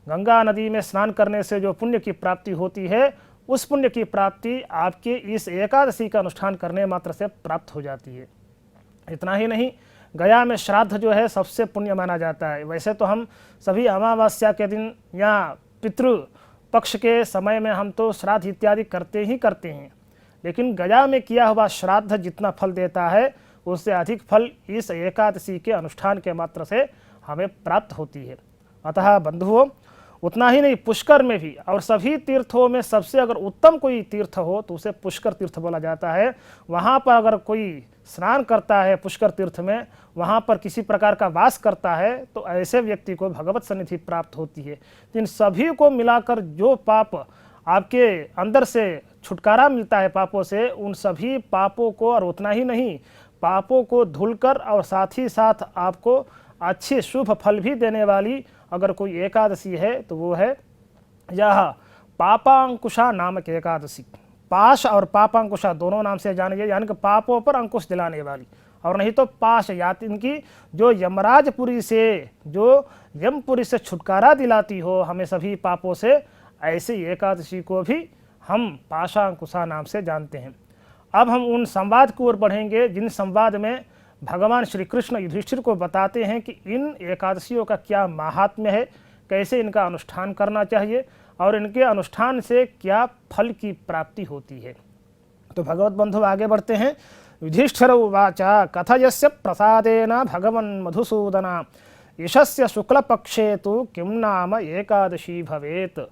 गंगा नदी में स्नान करने से जो पुण्य की प्राप्ति होती है, उस पुण्य की प्राप्ति आपके इस एकादशी का अनुष्ठान करने मात्र से प्राप्त हो जाती है। इतना ही नहीं, गया में श्राद्ध जो है सबसे पुण्य माना जाता है। वैसे तो हम सभी अमावस्या के दिन या पितृ पक्ष के समय में हम तो श्राद्ध इत्यादि करते हैं, लेकिन गया में किया हुआ श्राद्ध जितना फल देता है उससे अधिक फल इस एकादशी के अनुष्ठान के मात्र से हमें प्राप्त होती है। अतः बंधुओं, उतना ही नहीं, पुष्कर में भी और सभी तीर्थों में सबसे अगर उत्तम कोई तीर्थ हो तो उसे पुष्कर तीर्थ बोला जाता है। वहाँ पर अगर कोई स्नान करता है पुष्कर तीर्थ में, वहाँ पर किसी प्रकार का वास करता है, तो ऐसे व्यक्ति को भगवत सन्निधि प्राप्त होती है। इन सभी को मिलाकर जो पाप आपके अंदर से छुटकारा मिलता है पापों से, उन सभी पापों को, और उतना ही नहीं, पापों को धुलकर और साथ ही साथ आपको अच्छे शुभ फल भी देने वाली अगर कोई एकादशी है तो वो है यह पापांकुशा नामक एकादशी। पाश और पापांकुशा दोनों नाम से जानी जाए, यानी कि पापों पर अंकुश दिलाने वाली, और नहीं तो पाश या इनकी जो यमराजपुरी से, जो यमपुरी से छुटकारा दिलाती हो हमें सभी पापों से, ऐसी एकादशी को भी हम पाशांकुशा नाम से जानते हैं। अब हम उन संवाद की ओर बढ़ेंगे जिन संवाद में भगवान श्री कृष्ण युधिष्ठिर को बताते हैं कि इन एकादशियों का क्या महात्म्य है, कैसे इनका अनुष्ठान करना चाहिए और इनके अनुष्ठान से क्या फल की प्राप्ति होती है। तो भगवत बंधु आगे बढ़ते हैं। युधिष्ठिर उवाच कथयस्य प्रसादेन भगवन् मधुसूदन यशस्य शुक्ल पक्षे तो किम नाम एकादशी भवेत।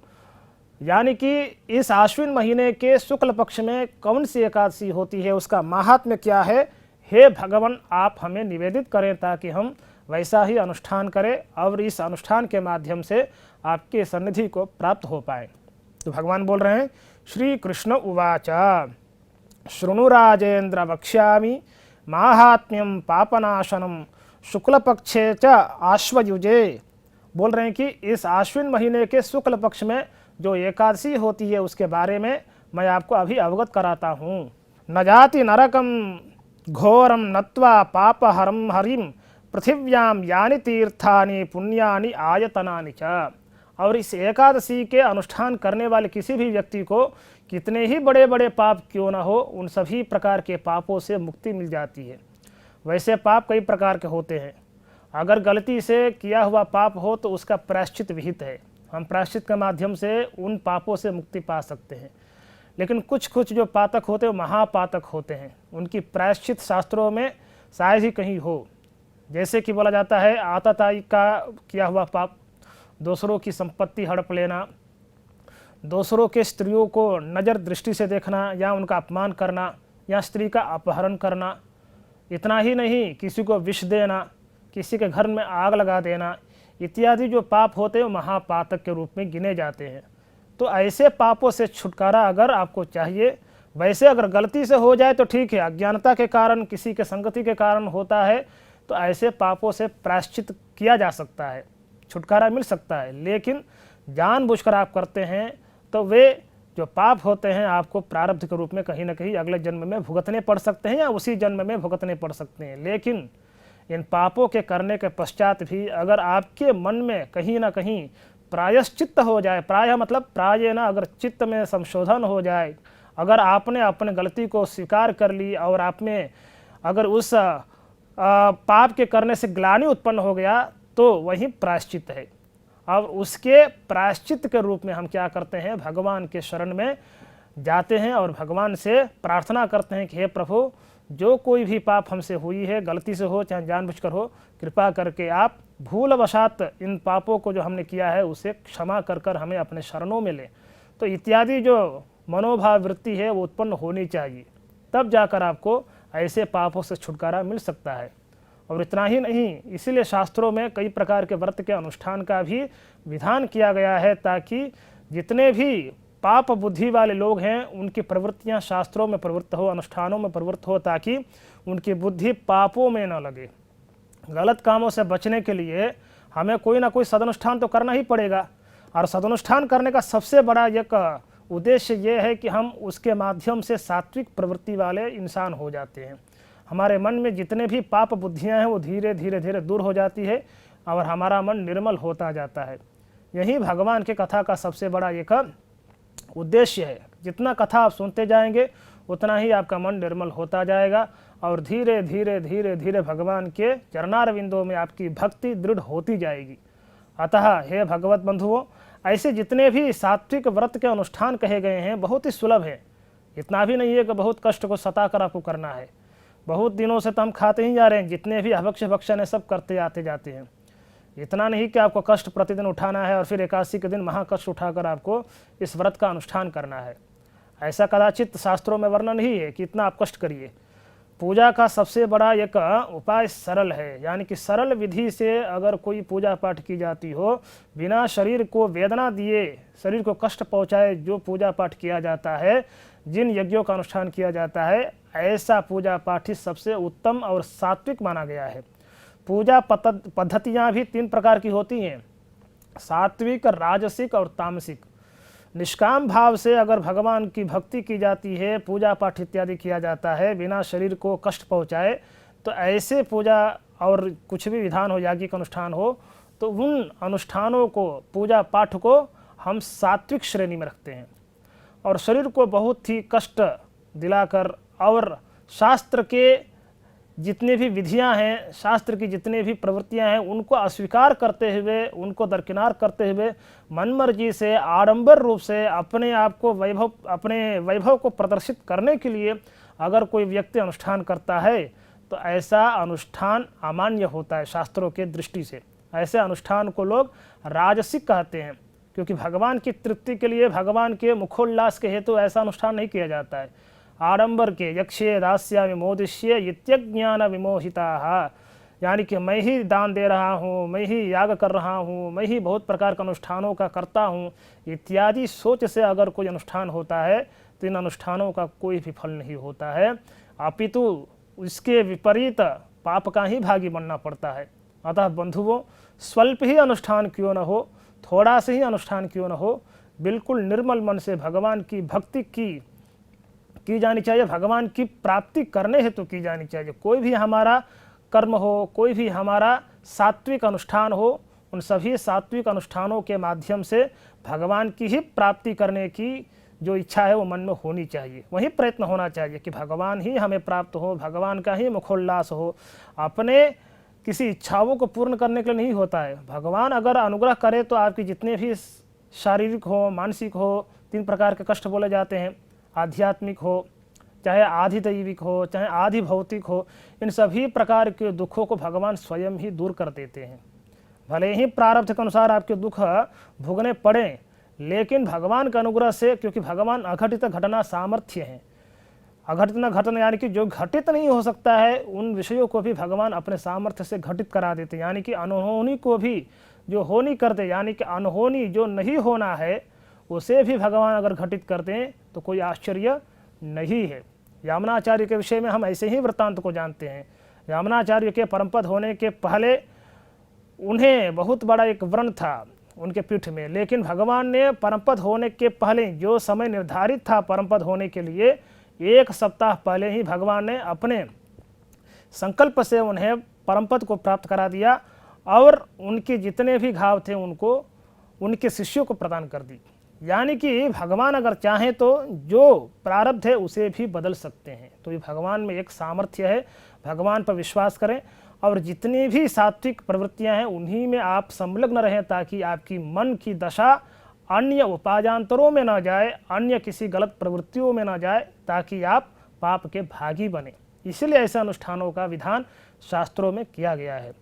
यानी कि इस आश्विन महीने के शुक्ल पक्ष में कौन सी एकादशी होती है, उसका महात्म्य क्या है, हे भगवान आप हमें निवेदित करें ताकि हम वैसा ही अनुष्ठान करें और इस अनुष्ठान के माध्यम से आपके सन्निधि को प्राप्त हो पाए। तो भगवान बोल रहे हैं, श्री कृष्ण उवाच शृणु राजेन्द्र वक्ष्यामि माहात्म्यम पापनाशनम शुक्ल पक्षे च आश्वयुजे। बोल रहे हैं कि इस आश्विन महीने के शुक्ल पक्ष में जो एकादशी होती है उसके बारे में मैं आपको अभी अवगत कराता हूँ। न जाति नरकम घोरम नत्वा पापहरम हरिम पृथिव्याम यानि तीर्थानि पुण्यानि आयतनानि च। और इस एकादशी के अनुष्ठान करने वाले किसी भी व्यक्ति को कितने ही बड़े बड़े पाप क्यों न हो, उन सभी प्रकार के पापों से मुक्ति मिल जाती है। वैसे पाप कई प्रकार के होते हैं, अगर गलती से किया हुआ पाप हो तो उसका प्रायश्चित विहित है, हम प्रायश्चित के माध्यम से उन पापों से मुक्ति पा सकते हैं। लेकिन कुछ जो पातक होते हैं महापातक होते हैं, उनकी प्रायश्चित शास्त्रों में शायद ही कहीं हो। जैसे कि बोला जाता है आतताई का किया हुआ पाप, दूसरों की संपत्ति हड़प लेना, दूसरों के स्त्रियों को नज़र दृष्टि से देखना या उनका अपमान करना या स्त्री का अपहरण करना। इतना ही नहीं, किसी को विष देना, किसी के घर में आग लगा देना इत्यादि जो पाप होते हैं वो महापातक के रूप में गिने जाते हैं। तो ऐसे पापों से छुटकारा अगर आपको चाहिए, वैसे अगर गलती से हो जाए तो ठीक है, अज्ञानता के कारण, किसी के संगति के कारण होता है तो ऐसे पापों से प्रायश्चित किया जा सकता है, छुटकारा मिल सकता है। लेकिन जानबूझकर आप करते हैं तो वे जो पाप होते हैं आपको प्रारब्ध के रूप में कहीं ना कहीं अगले जन्म में भुगतने पड़ सकते हैं या उसी जन्म में भुगतने पड़ सकते हैं। लेकिन इन पापों के करने के पश्चात भी अगर आपके मन में कहीं ना कहीं प्रायश्चित्त हो जाए, प्राय मतलब प्राय ना, अगर चित्त में संशोधन हो जाए, अगर आपने अपने गलती को स्वीकार कर ली और आप में अगर उस पाप के करने से ग्लानि उत्पन्न हो गया तो वही प्रायश्चित है। और उसके प्रायश्चित के रूप में हम क्या करते हैं, भगवान के शरण में जाते हैं और भगवान से प्रार्थना करते हैं कि हे प्रभु, जो कोई भी पाप हमसे हुई है, गलती से हो चाहे जानबूझकर हो, कृपा करके आप भूलवशात इन पापों को जो हमने किया है उसे क्षमा कर कर हमें अपने शरणों में ले। तो इत्यादि जो मनोभाव वृत्ति है वो उत्पन्न होनी चाहिए, तब जाकर आपको ऐसे पापों से छुटकारा मिल सकता है। और इतना ही नहीं, इसीलिए शास्त्रों में कई प्रकार के व्रत के अनुष्ठान का भी विधान किया गया है ताकि जितने भी पाप बुद्धि वाले लोग हैं उनकी प्रवृत्तियां शास्त्रों में प्रवृत्त हो, अनुष्ठानों में प्रवृत्त हो, ताकि उनकी बुद्धि पापों में न लगे। गलत कामों से बचने के लिए हमें कोई ना कोई सदनुष्ठान तो करना ही पड़ेगा। और सदनुष्ठान करने का सबसे बड़ा एक उद्देश्य ये है कि हम उसके माध्यम से सात्विक प्रवृत्ति वाले इंसान हो जाते हैं। हमारे मन में जितने भी पाप बुद्धियां हैं वो धीरे धीरे धीरे दूर हो जाती है और हमारा मन निर्मल होता जाता है। यही भगवान के कथा का सबसे बड़ा एक उद्देश्य है। जितना कथा आप सुनते जाएंगे उतना ही आपका मन निर्मल होता जाएगा और धीरे धीरे धीरे धीरे भगवान के चरणारविंदों में आपकी भक्ति दृढ़ होती जाएगी। अतः हे भगवत बंधुओं, ऐसे जितने भी सात्विक व्रत के अनुष्ठान कहे गए हैं बहुत ही सुलभ है। इतना भी नहीं है कि बहुत कष्ट को सता कर आपको करना है। बहुत दिनों से तो हम खाते ही जा रहे हैं, जितने भी अभक्ष्य भक्षण है सब करते आते जाते हैं। इतना नहीं कि आपको कष्ट प्रतिदिन उठाना है और फिर एकादशी के दिन महाकष्ट उठाकर आपको इस व्रत का अनुष्ठान करना है। ऐसा कदाचित शास्त्रों में वर्णन ही है कि इतना आप कष्ट करिए। पूजा का सबसे बड़ा एक उपाय सरल है, यानी कि सरल विधि से अगर कोई पूजा पाठ की जाती हो, बिना शरीर को वेदना दिए, शरीर को कष्ट पहुँचाए जो पूजा पाठ किया जाता है, जिन यज्ञों का अनुष्ठान किया जाता है, ऐसा पूजा पाठ ही सबसे उत्तम और सात्विक माना गया है। पूजा पद्धतियाँ भी 3 प्रकार की होती हैं, सात्विक, राजसिक और तामसिक। निष्काम भाव से अगर भगवान की भक्ति की जाती है, पूजा पाठ इत्यादि किया जाता है बिना शरीर को कष्ट पहुँचाए, तो ऐसे पूजा और कुछ भी विधान हो, याज्ञिक अनुष्ठान हो, तो उन अनुष्ठानों को, पूजा पाठ को हम सात्विक श्रेणी में रखते हैं। और शरीर को बहुत ही कष्ट दिलाकर और शास्त्र के जितने भी विधियां हैं, शास्त्र की जितने भी प्रवृत्तियां हैं, उनको अस्वीकार करते हुए, उनको दरकिनार करते हुए मनमर्जी से आडंबर रूप से अपने आप को अपने वैभव को प्रदर्शित करने के लिए अगर कोई व्यक्ति अनुष्ठान करता है तो ऐसा अनुष्ठान अमान्य होता है शास्त्रों के दृष्टि से। ऐसे अनुष्ठान को लोग राजसिक कहते हैं, क्योंकि भगवान की तृप्ति के लिए, भगवान के मुखोल्लास के हेतु ऐसा अनुष्ठान नहीं किया जाता है। आडंबर के यक्षे दास्यामि मोदिष्ये इत्यज्ञान विमोहिताः, यानी कि मैं ही दान दे रहा हूँ, मैं ही याग कर रहा हूँ, मैं ही बहुत प्रकार के अनुष्ठानों का करता हूँ, इत्यादि सोच से अगर कोई अनुष्ठान होता है तो इन अनुष्ठानों का कोई भी फल नहीं होता है, अपितु इसके विपरीत पाप का ही भागी बनना पड़ता है। अतः बंधुओं, स्वल्प ही अनुष्ठान क्यों न हो, थोड़ा से ही अनुष्ठान क्यों न हो, बिल्कुल निर्मल मन से भगवान की भक्ति की जानी चाहिए, भगवान की प्राप्ति करने हेतु की जानी चाहिए। कोई भी हमारा कर्म हो, कोई भी हमारा सात्विक अनुष्ठान हो, उन सभी सात्विक अनुष्ठानों के माध्यम से भगवान की ही प्राप्ति करने की जो इच्छा है वो मन में होनी चाहिए। वही प्रयत्न होना चाहिए कि भगवान ही हमें प्राप्त हो, भगवान का ही मुखोल्लास हो। अपने किसी इच्छाओं को पूर्ण करने के लिए नहीं होता है। भगवान अगर अनुग्रह करे तो आपकी जितने भी शारीरिक हो, मानसिक हो, 3 प्रकार के कष्ट बोले जाते हैं, आध्यात्मिक हो, चाहे आधि दैविक हो, चाहे आधि भौतिक हो, इन सभी प्रकार के दुखों को भगवान स्वयं ही दूर कर देते हैं। भले ही प्रारब्ध के अनुसार आपके दुख भोगने पड़े, लेकिन भगवान के अनुग्रह से, क्योंकि भगवान अघटित घटना सामर्थ्य हैं, अघटित न घटना यानी कि जो घटित नहीं हो सकता है उन विषयों को भी भगवान अपने सामर्थ्य से घटित करा देते हैं। यानी कि अनहोनी को भी जो होनी कर दे, यानी कि अनहोनी जो नहीं होना है उसे भी भगवान अगर घटित कर दें तो कोई आश्चर्य नहीं है। यामनाचार्य के विषय में हम ऐसे ही वृत्तांत को जानते हैं। यामनाचार्य के परमपद होने के पहले उन्हें बहुत बड़ा एक व्रण था उनके पीठ में, लेकिन भगवान ने परमपद होने के पहले जो समय निर्धारित था परमपद होने के लिए, 1 सप्ताह पहले ही भगवान ने अपने संकल्प से उन्हें परमपद को प्राप्त करा दिया और उनके जितने भी घाव थे उनको उनके शिष्यों को प्रदान कर दी। यानी कि भगवान अगर चाहें तो जो प्रारब्ध है उसे भी बदल सकते हैं। तो ये भगवान में एक सामर्थ्य है। भगवान पर विश्वास करें और जितनी भी सात्विक प्रवृत्तियां हैं उन्हीं में आप संलग्न रहें, ताकि आपकी मन की दशा अन्य उपायांतरों में ना जाए, अन्य किसी गलत प्रवृत्तियों में ना जाए, ताकि आप पाप के भागी बने। इसलिए ऐसे अनुष्ठानों का विधान शास्त्रों में किया गया है।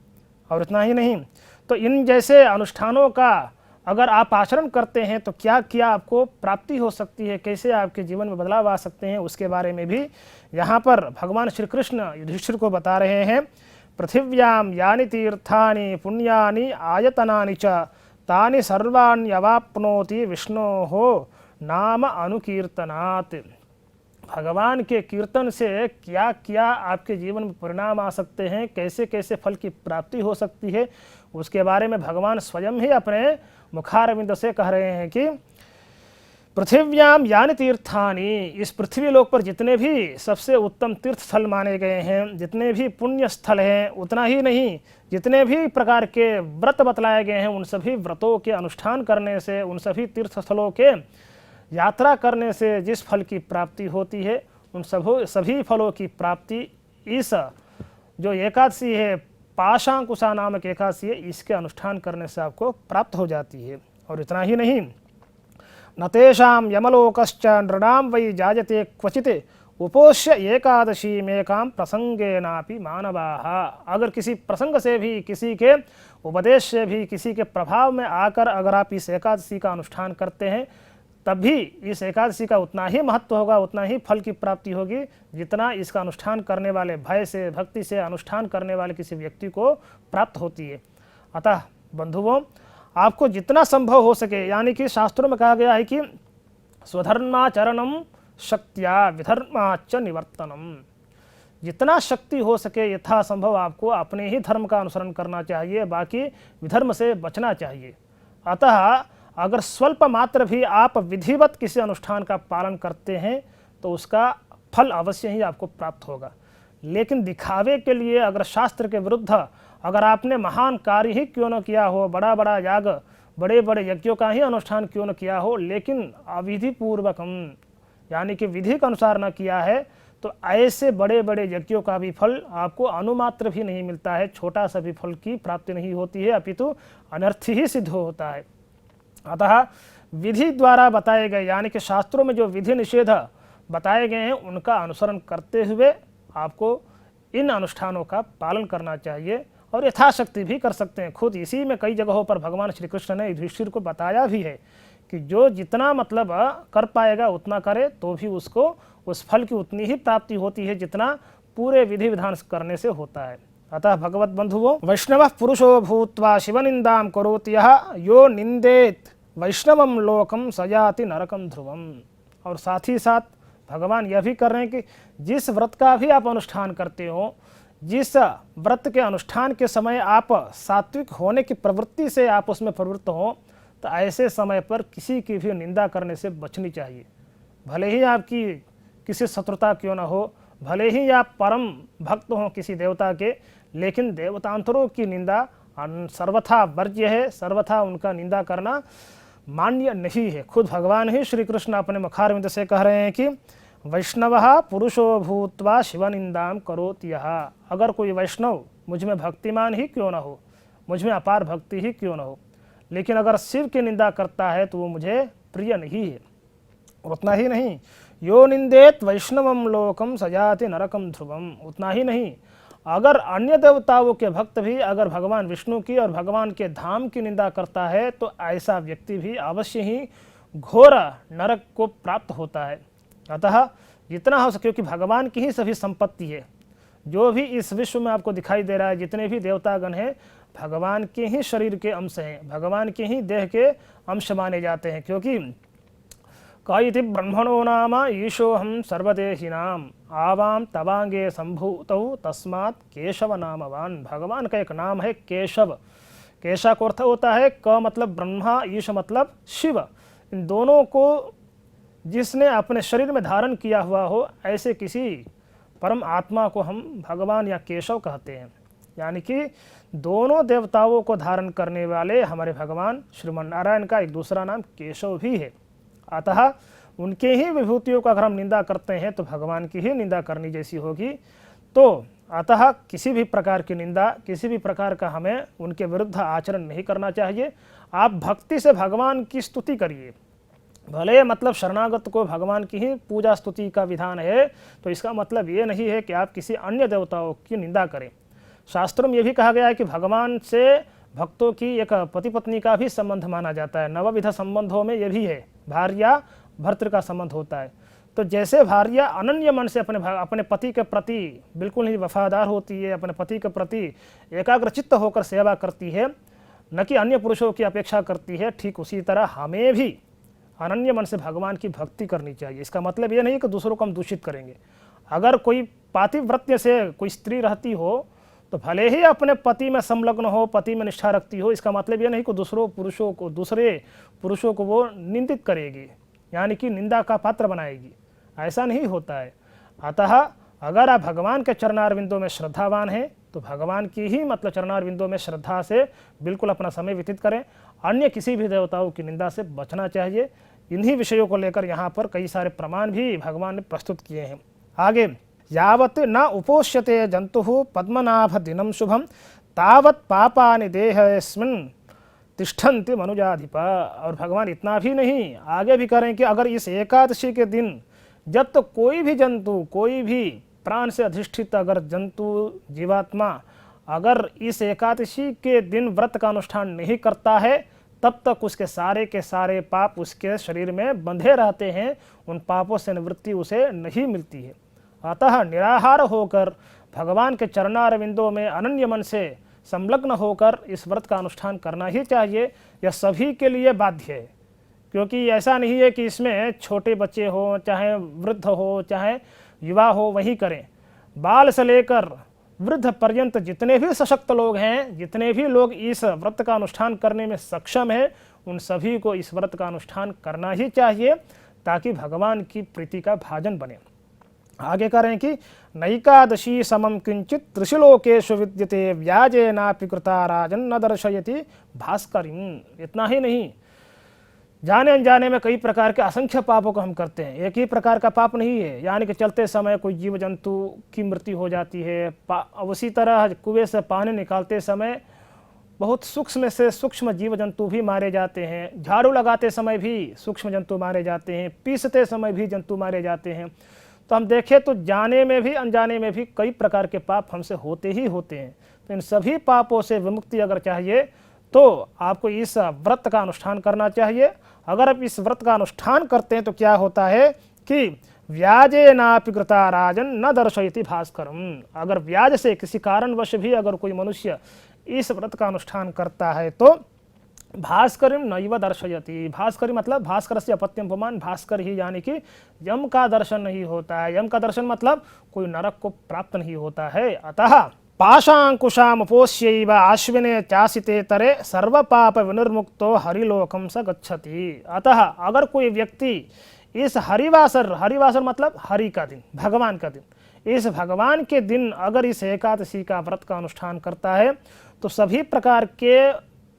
और इतना ही नहीं, तो इन जैसे अनुष्ठानों का अगर आप आचरण करते हैं तो क्या क्या आपको प्राप्ति हो सकती है, कैसे आपके जीवन में बदलाव आ सकते हैं, उसके बारे में भी यहाँ पर भगवान श्री कृष्ण युधिष्ठिर को बता रहे हैं। पृथिव्याम यानि तीर्थानि पुण्यानि आयतनानि च तानि सर्वाण्यवाप्नोति विष्णोः नाम अनुकीर्तनात्। भगवान के कीर्तन से क्या क्या आपके जीवन में परिणाम आ सकते हैं, कैसे कैसे फल की प्राप्ति हो सकती है, उसके बारे में भगवान स्वयं ही अपने मुखारविंद से कह रहे हैं कि पृथिव्याम यानि तीर्थानि, इस पृथ्वी लोक पर जितने भी सबसे उत्तम तीर्थ स्थल माने गए हैं, जितने भी पुण्य स्थल हैं, उतना ही नहीं जितने भी प्रकार के व्रत बतलाए गए हैं, उन सभी व्रतों के अनुष्ठान करने से, उन सभी तीर्थ स्थलों के यात्रा करने से जिस फल की प्राप्ति होती है, उन सभी फलों की प्राप्ति इस जो एकादशी है, पाशांकुशा नामक एकादशी है, इसके अनुष्ठान करने से आपको प्राप्त हो जाती है। और इतना ही नहीं, न तेषां यमलोकश्च नृणां वै जायते क्वचित् उपोष्य एकादशी मेकां प्रसंगेनापि मानवाः। अगर किसी प्रसंग से भी, किसी के उपदेश से भी, किसी के प्रभाव में आकर अगर आप इस एकादशी का अनुष्ठान करते हैं, तब भी इस एकादशी का उतना ही महत्व होगा, उतना ही फल की प्राप्ति होगी जितना इसका अनुष्ठान करने वाले, भय से, भक्ति से अनुष्ठान करने वाले किसी व्यक्ति को प्राप्त होती है। अतः बंधुओं, आपको जितना संभव हो सके, यानी कि शास्त्रों में कहा गया है कि स्वधर्माचरणम शक्त्या विधर्माच निवर्तनम, जितना शक्ति हो सके यथासंभव आपको अपने ही धर्म का अनुसरण करना चाहिए, बाकी विधर्म से बचना चाहिए। अतः अगर स्वल्प मात्र भी आप विधिवत किसी अनुष्ठान का पालन करते हैं तो उसका फल अवश्य ही आपको प्राप्त होगा। लेकिन दिखावे के लिए अगर शास्त्र के विरुद्ध अगर आपने महान कार्य ही क्यों न किया हो, बड़ा बड़ा याग, बड़े बड़े यज्ञों का ही अनुष्ठान क्यों न किया हो, लेकिन अविधि पूर्वकम यानी कि विधि के अनुसार न किया है, तो ऐसे बड़े बड़े यज्ञों का भी फल आपको अनुमात्र भी नहीं मिलता है, छोटा सा भी फल की प्राप्ति नहीं होती है, अपितु अनर्थ ही सिद्ध होता है। अतः विधि द्वारा बताए गए, यानी कि शास्त्रों में जो विधि निषेध बताए गए हैं, उनका अनुसरण करते हुए आपको इन अनुष्ठानों का पालन करना चाहिए और यथाशक्ति भी कर सकते हैं। खुद इसी में कई जगहों पर भगवान श्री कृष्ण ने युधिष्ठिर को बताया भी है कि जो जितना मतलब कर पाएगा उतना करे, तो भी उसको उस फल की उतनी ही प्राप्ति होती है जितना पूरे विधि विधान करने से होता है। अतः भगवत बंधुओं, वैष्णव पुरुषो भूत्वा शिवनिंदां करोति यः यो निंदेत वैष्णवम लोकम सयाति नरकम ध्रुवम। और साथ ही साथ भगवान यह भी कर रहे हैं कि जिस व्रत का भी आप अनुष्ठान करते हो, जिस व्रत के अनुष्ठान के समय आप सात्विक होने की प्रवृत्ति से आप उसमें प्रवृत्त हो, तो ऐसे समय पर किसी की भी निंदा करने से बचनी चाहिए। भले ही आपकी किसी शत्रुता क्यों न हो, भले ही आप परम भक्त हों किसी देवता के, लेकिन देवतांतरों की निंदा सर्वथा वर्ज्य है, सर्वथा उनका निंदा करना मान्य नहीं है। खुद भगवान ही श्री कृष्ण अपने मुखारविंद से कह रहे हैं कि वैष्णवः पुरुषो भूत्वा शिवनिंदां करोति यः। अगर कोई वैष्णव मुझ में भक्तिमान ही क्यों न हो, मुझ में अपार भक्ति ही क्यों न हो, लेकिन अगर शिव की निंदा करता है तो वो मुझे प्रिय नहीं है। उतना ही नहीं, यो निंदेत वैष्णवम लोकम सजाति नरकम ध्रुवम। उतना ही नहीं, अगर अन्य देवताओं के भक्त भी अगर भगवान विष्णु की और भगवान के धाम की निंदा करता है, तो ऐसा व्यक्ति भी अवश्य ही घोर नरक को प्राप्त होता है। अतः जितना हो सके, क्योंकि भगवान की ही सभी संपत्ति है, जो भी इस विश्व में आपको दिखाई दे रहा है, जितने भी देवतागण हैं, भगवान के ही शरीर के अंश हैं, भगवान के ही देह के अंश माने जाते हैं। क्योंकि कइति ब्रह्मणो नाम ईशोहम सर्वदेहिनाम आवाम तवांगे संभूतौ तस्मात् केशव नामवान। भगवान का एक नाम है केशव। केशा का अर्थ होता है क मतलब ब्रह्मा, ईश मतलब शिव। इन दोनों को जिसने अपने शरीर में धारण किया हुआ हो, ऐसे किसी परम आत्मा को हम भगवान या केशव कहते हैं। यानी कि दोनों देवताओं को धारण करने वाले हमारे भगवान श्रीमन नारायण का एक दूसरा नाम केशव भी है। अतः उनके ही विभूतियों का अगर हम निंदा करते हैं तो भगवान की ही निंदा करनी जैसी होगी। तो अतः किसी भी प्रकार की निंदा, किसी भी प्रकार का हमें उनके विरुद्ध आचरण नहीं करना चाहिए। आप भक्ति से भगवान की स्तुति करिए, भले मतलब शरणागत को भगवान की ही पूजा स्तुति का विधान है, तो इसका मतलब ये नहीं है कि आप किसी अन्य देवताओं की निंदा करें। शास्त्रों में यह भी कहा गया है कि भगवान से भक्तों की एक पति पत्नी का भी संबंध माना जाता है। नवविध संबंधों में यह भी है, भार्या भर्तृ का संबंध होता है। तो जैसे भार्या अनन्य मन से अपने पति के प्रति बिल्कुल ही वफादार होती है, अपने पति के प्रति एकाग्रचित्त होकर सेवा करती है, न कि अन्य पुरुषों की अपेक्षा करती है, ठीक उसी तरह हमें भी अनन्य मन से भगवान की भक्ति करनी चाहिए। इसका मतलब ये नहीं कि दूसरों को हम दूषित करेंगे। अगर कोई पातिव्रत्य से कोई स्त्री रहती हो तो भले ही अपने पति में संलग्न हो, पति में निष्ठा रखती हो, इसका मतलब ये नहीं कि दूसरे पुरुषों को वो निंदित करेगी, यानी कि निंदा का पात्र बनाएगी। ऐसा नहीं होता है। अतः अगर आप भगवान के चरणारविंदों में श्रद्धावान हैं तो भगवान की ही मतलब चरणारविंदों में श्रद्धा से बिल्कुल अपना समय व्यतीत करें। अन्य किसी भी देवताओं की निंदा से बचना चाहिए। इन्हीं विषयों को लेकर यहाँ पर कई सारे प्रमाण भी भगवान ने प्रस्तुत किए हैं। आगे, यावत् न उपोष्यते जंतुः पद्मनाभ दिनं शुभम तावत् पापानि देहेऽस्मिन् तिष्ठन्ति मनुजाधिपा। और भगवान इतना भी नहीं, आगे भी करें कि अगर इस एकादशी के दिन जब तो कोई भी जंतु, कोई भी प्राण से अधिष्ठित अगर जंतु जीवात्मा अगर इस एकादशी के दिन व्रत का अनुष्ठान नहीं करता है, तब तक उसके सारे के सारे पाप उसके शरीर में बंधे रहते हैं। उन पापों से निवृत्ति उसे नहीं मिलती है। अतः निराहार होकर भगवान के चरणारविंदों में अनन्य मन से संलग्न होकर इस व्रत का अनुष्ठान करना ही चाहिए। यह सभी के लिए बाध्य है, क्योंकि ऐसा नहीं है कि इसमें छोटे बच्चे हो, चाहे वृद्ध हो, चाहे युवा हो, वही करें। बाल से लेकर वृद्ध पर्यंत जितने भी सशक्त लोग हैं, जितने भी लोग इस व्रत का अनुष्ठान करने में सक्षम हैं, उन सभी को इस व्रत का अनुष्ठान करना ही चाहिए, ताकि भगवान की प्रीति का भाजन बने। आगे करें कि नैकादशी समम किंचित त्रिशिलोकेषु विद्यते व्याजेनापि कृता राजन न दर्शयति भास्करिम। इतना ही नहीं, जाने अनजाने में कई प्रकार के असंख्य पापों को हम करते हैं। एक ही प्रकार का पाप नहीं है, यानी कि चलते समय कोई जीव जंतु की मृत्यु हो जाती है। उसी तरह कुएं से पानी निकालते समय बहुत सूक्ष्म से सूक्ष्म जीव जंतु भी मारे जाते हैं। झाड़ू लगाते समय भी सूक्ष्म जंतु मारे जाते हैं। पीसते समय भी जंतु मारे जाते हैं। तो हम देखें तो जाने में भी अनजाने में भी कई प्रकार के पाप हमसे होते ही होते हैं। तो इन सभी पापों से विमुक्ति अगर चाहिए तो आपको इस व्रत का अनुष्ठान करना चाहिए। अगर आप इस व्रत का अनुष्ठान करते हैं तो क्या होता है कि व्याजेनापि कृता राजन न दर्शयति भास्करम। अगर व्याज से किसी कारणवश भी अगर कोई मनुष्य इस व्रत का अनुष्ठान करता है तो भास्करिम नैव दर्शयति। भास्करी मतलब भास्कर से अपत्यम पुमान, भास्कर ही, यानी कि यम का दर्शन नहीं होता है। यम का दर्शन मतलब कोई नरक को प्राप्त नहीं होता है। अतः पाशांकुशामुपोष्यैव आश्विने चासिते तरे सर्व पाप विनिर्मुक्तो हरिलोकम स गच्छति। अतः अगर कोई व्यक्ति इस हरिवासर मतलब हरि का दिन, भगवान का दिन, इस भगवान के दिन अगर इस एकादशी का व्रत का अनुष्ठान करता है तो सभी प्रकार के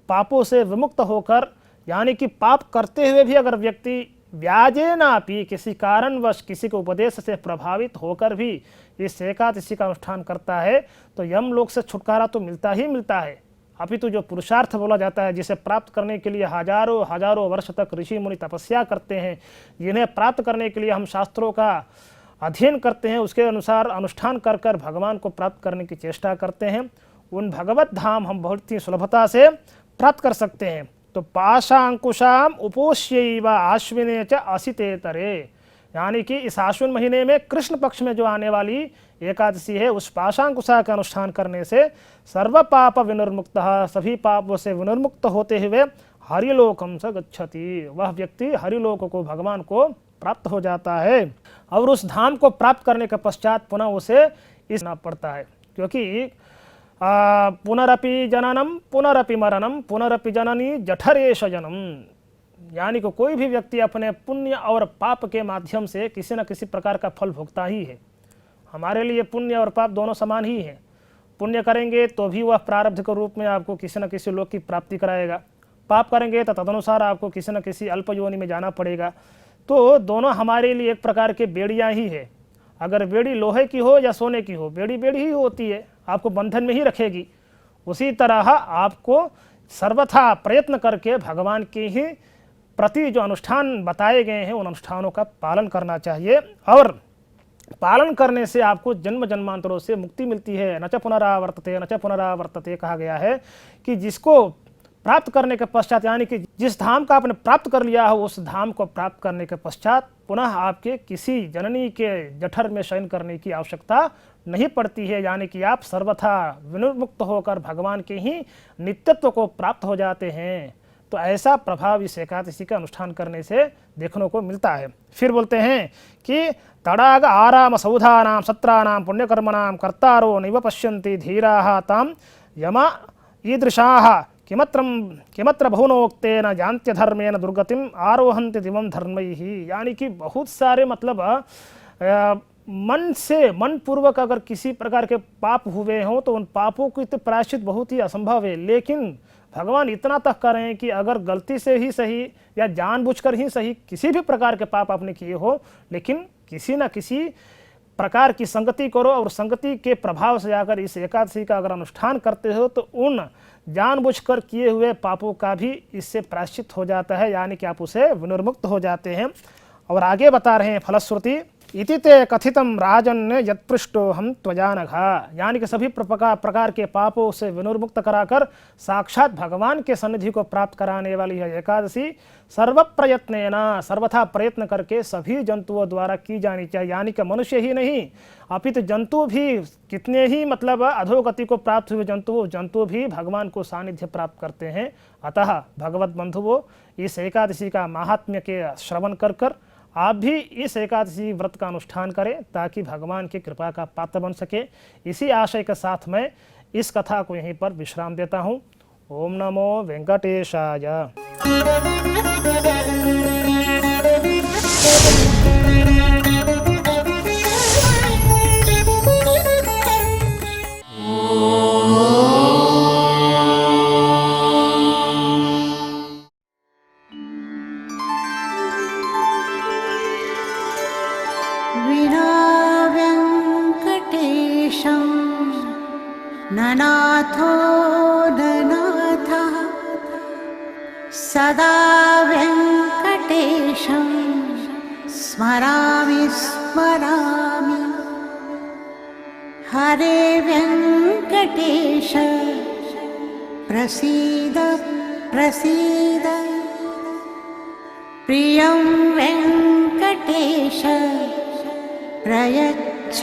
पापों से विमुक्त होकर, यानी कि पाप करते हुए भी अगर व्यक्ति व्याजेनापि किसी कारणवश किसी के उपदेश से प्रभावित होकर भी इस एकादशी का अनुष्ठान करता है तो यम लोक से छुटकारा तो मिलता ही मिलता है। अपितु जो पुरुषार्थ बोला जाता है, जिसे प्राप्त करने के लिए हजारों हजारों वर्ष तक ऋषि मुनि तपस्या करते हैं, जिन्हें प्राप्त करने के लिए हम शास्त्रों का अध्ययन करते हैं, उसके अनुसार अनुष्ठान कर कर भगवान को प्राप्त करने की चेष्टा करते हैं, उन भगवत धाम हम बहुत ही सुलभता से प्राप्त कर सकते हैं। तो पाशांकुशाम उपोष्यैव आश्विने च असिते तरे, यानी कि इस आश्विन महीने में कृष्ण पक्ष में जो आने वाली एकादशी है, उस पाशांकुशा का अनुष्ठान करने से सर्व पाप विनिर्मुक्त, सभी पापों से विनिर्मुक्त होते हुए हरिलोकम स गच्छति, वह व्यक्ति हरिलोक को, भगवान को प्राप्त हो जाता है। और उस धाम को प्राप्त करने के पश्चात पुनः उसे इसना पड़ता है, क्योंकि पुनरपि जननम पुनरपि मरणम पुनरपि जननी जठरेश जनम, यानी कि कोई भी व्यक्ति अपने पुण्य और पाप के माध्यम से किसी न किसी प्रकार का फल भोगता ही है। हमारे लिए पुण्य और पाप दोनों समान ही हैं। पुण्य करेंगे तो भी वह प्रारब्ध के रूप में आपको किसी न किसी लोक की प्राप्ति कराएगा, पाप करेंगे तो तदनुसार आपको किसी न किसी अल्प योनि में जाना पड़ेगा। तो दोनों हमारे लिए एक प्रकार के बेड़ियाँ ही है। अगर बेड़ी लोहे की हो या सोने की हो, बेड़ी बेड़ी ही होती है, आपको बंधन में ही रखेगी। उसी तरह आपको सर्वथा प्रयत्न करके भगवान के ही प्रति जो अनुष्ठान बताए गए हैं उन अनुष्ठानों का पालन करना चाहिए, और पालन करने से आपको जन्म जन्मांतरों से मुक्ति मिलती है। न च पुनरावर्तते न च पुनरावर्तते कहा गया है कि जिसको प्राप्त करने के पश्चात, यानी कि जिस धाम का आपने प्राप्त कर लिया हो, उस धाम को प्राप्त करने के पश्चात पुनः आपके किसी जननी के जठर में शयन करने की आवश्यकता नहीं पड़ती है, यानी कि आप सर्वथा विनिर्मुक्त होकर भगवान के ही नित्यत्व को प्राप्त हो जाते हैं। तो ऐसा प्रभाव इस एकादशी का अनुष्ठान करने से देखने को मिलता है। फिर बोलते हैं कि तड़ाग आराम सौधानां सत्राणां पुण्यकर्मणां कर्तारो नैव पश्यन्ति धीराः तां यम ईदृशाः किमत्र बहुनोक्तेन यान्त्यधर्मेण दुर्गतिम आरोहन्ति दिवं धर्मैः। यानी कि बहुत सारे मतलब मन पूर्वक अगर किसी प्रकार के पाप हुए हों तो उन पापों की तो प्रायश्चित बहुत ही असंभव है, लेकिन भगवान इतना तक कर रहे हैं कि अगर गलती से ही सही या जानबूझकर ही सही किसी भी प्रकार के पाप आपने किए हो, लेकिन किसी न किसी प्रकार की संगति करो और संगति के प्रभाव से आकर इस एकादशी का अगर अनुष्ठान करते हो तो उन जानबूझकर किए हुए पापों का भी इससे प्रायश्चित हो जाता है, यानी कि आप उसे विनिर्मुक्त हो जाते हैं। और आगे बता रहे हैं फलश्रुति इति ते कथितम राजन यत्पृष्टो हम त्वजानघा। यानी कि सभी प्रकार के पापों से विनिर्मुक्त कराकर साक्षात भगवान के सन्निधि को प्राप्त कराने वाली है एकादशी सर्व प्रयत्नेन सर्वथा प्रयत्न करके सभी जंतुओं द्वारा की जानी चाहिए। यानी कि मनुष्य ही नहीं अपितु जंतु भी, कितने ही मतलब अधोगति को प्राप्त हुए जंतु भी भगवान को सानिध्य प्राप्त करते हैं। अतः भगवत बंधुओं, इस एकादशी का महात्म्य के श्रवण कर आप भी इस एकादशी व्रत का अनुष्ठान करें ताकि भगवान की कृपा का पात्र बन सके। इसी आशय के साथ मैं इस कथा को यहीं पर विश्राम देता हूँ। ओम नमो वेंकटेशाय। ननाथो ननाथः सदा वेङ्कटेशं स्मरामि स्मरामि। हरे वेङ्कटेश प्रसीद प्रसीद। प्रियं वेङ्कटेश प्रयच्छ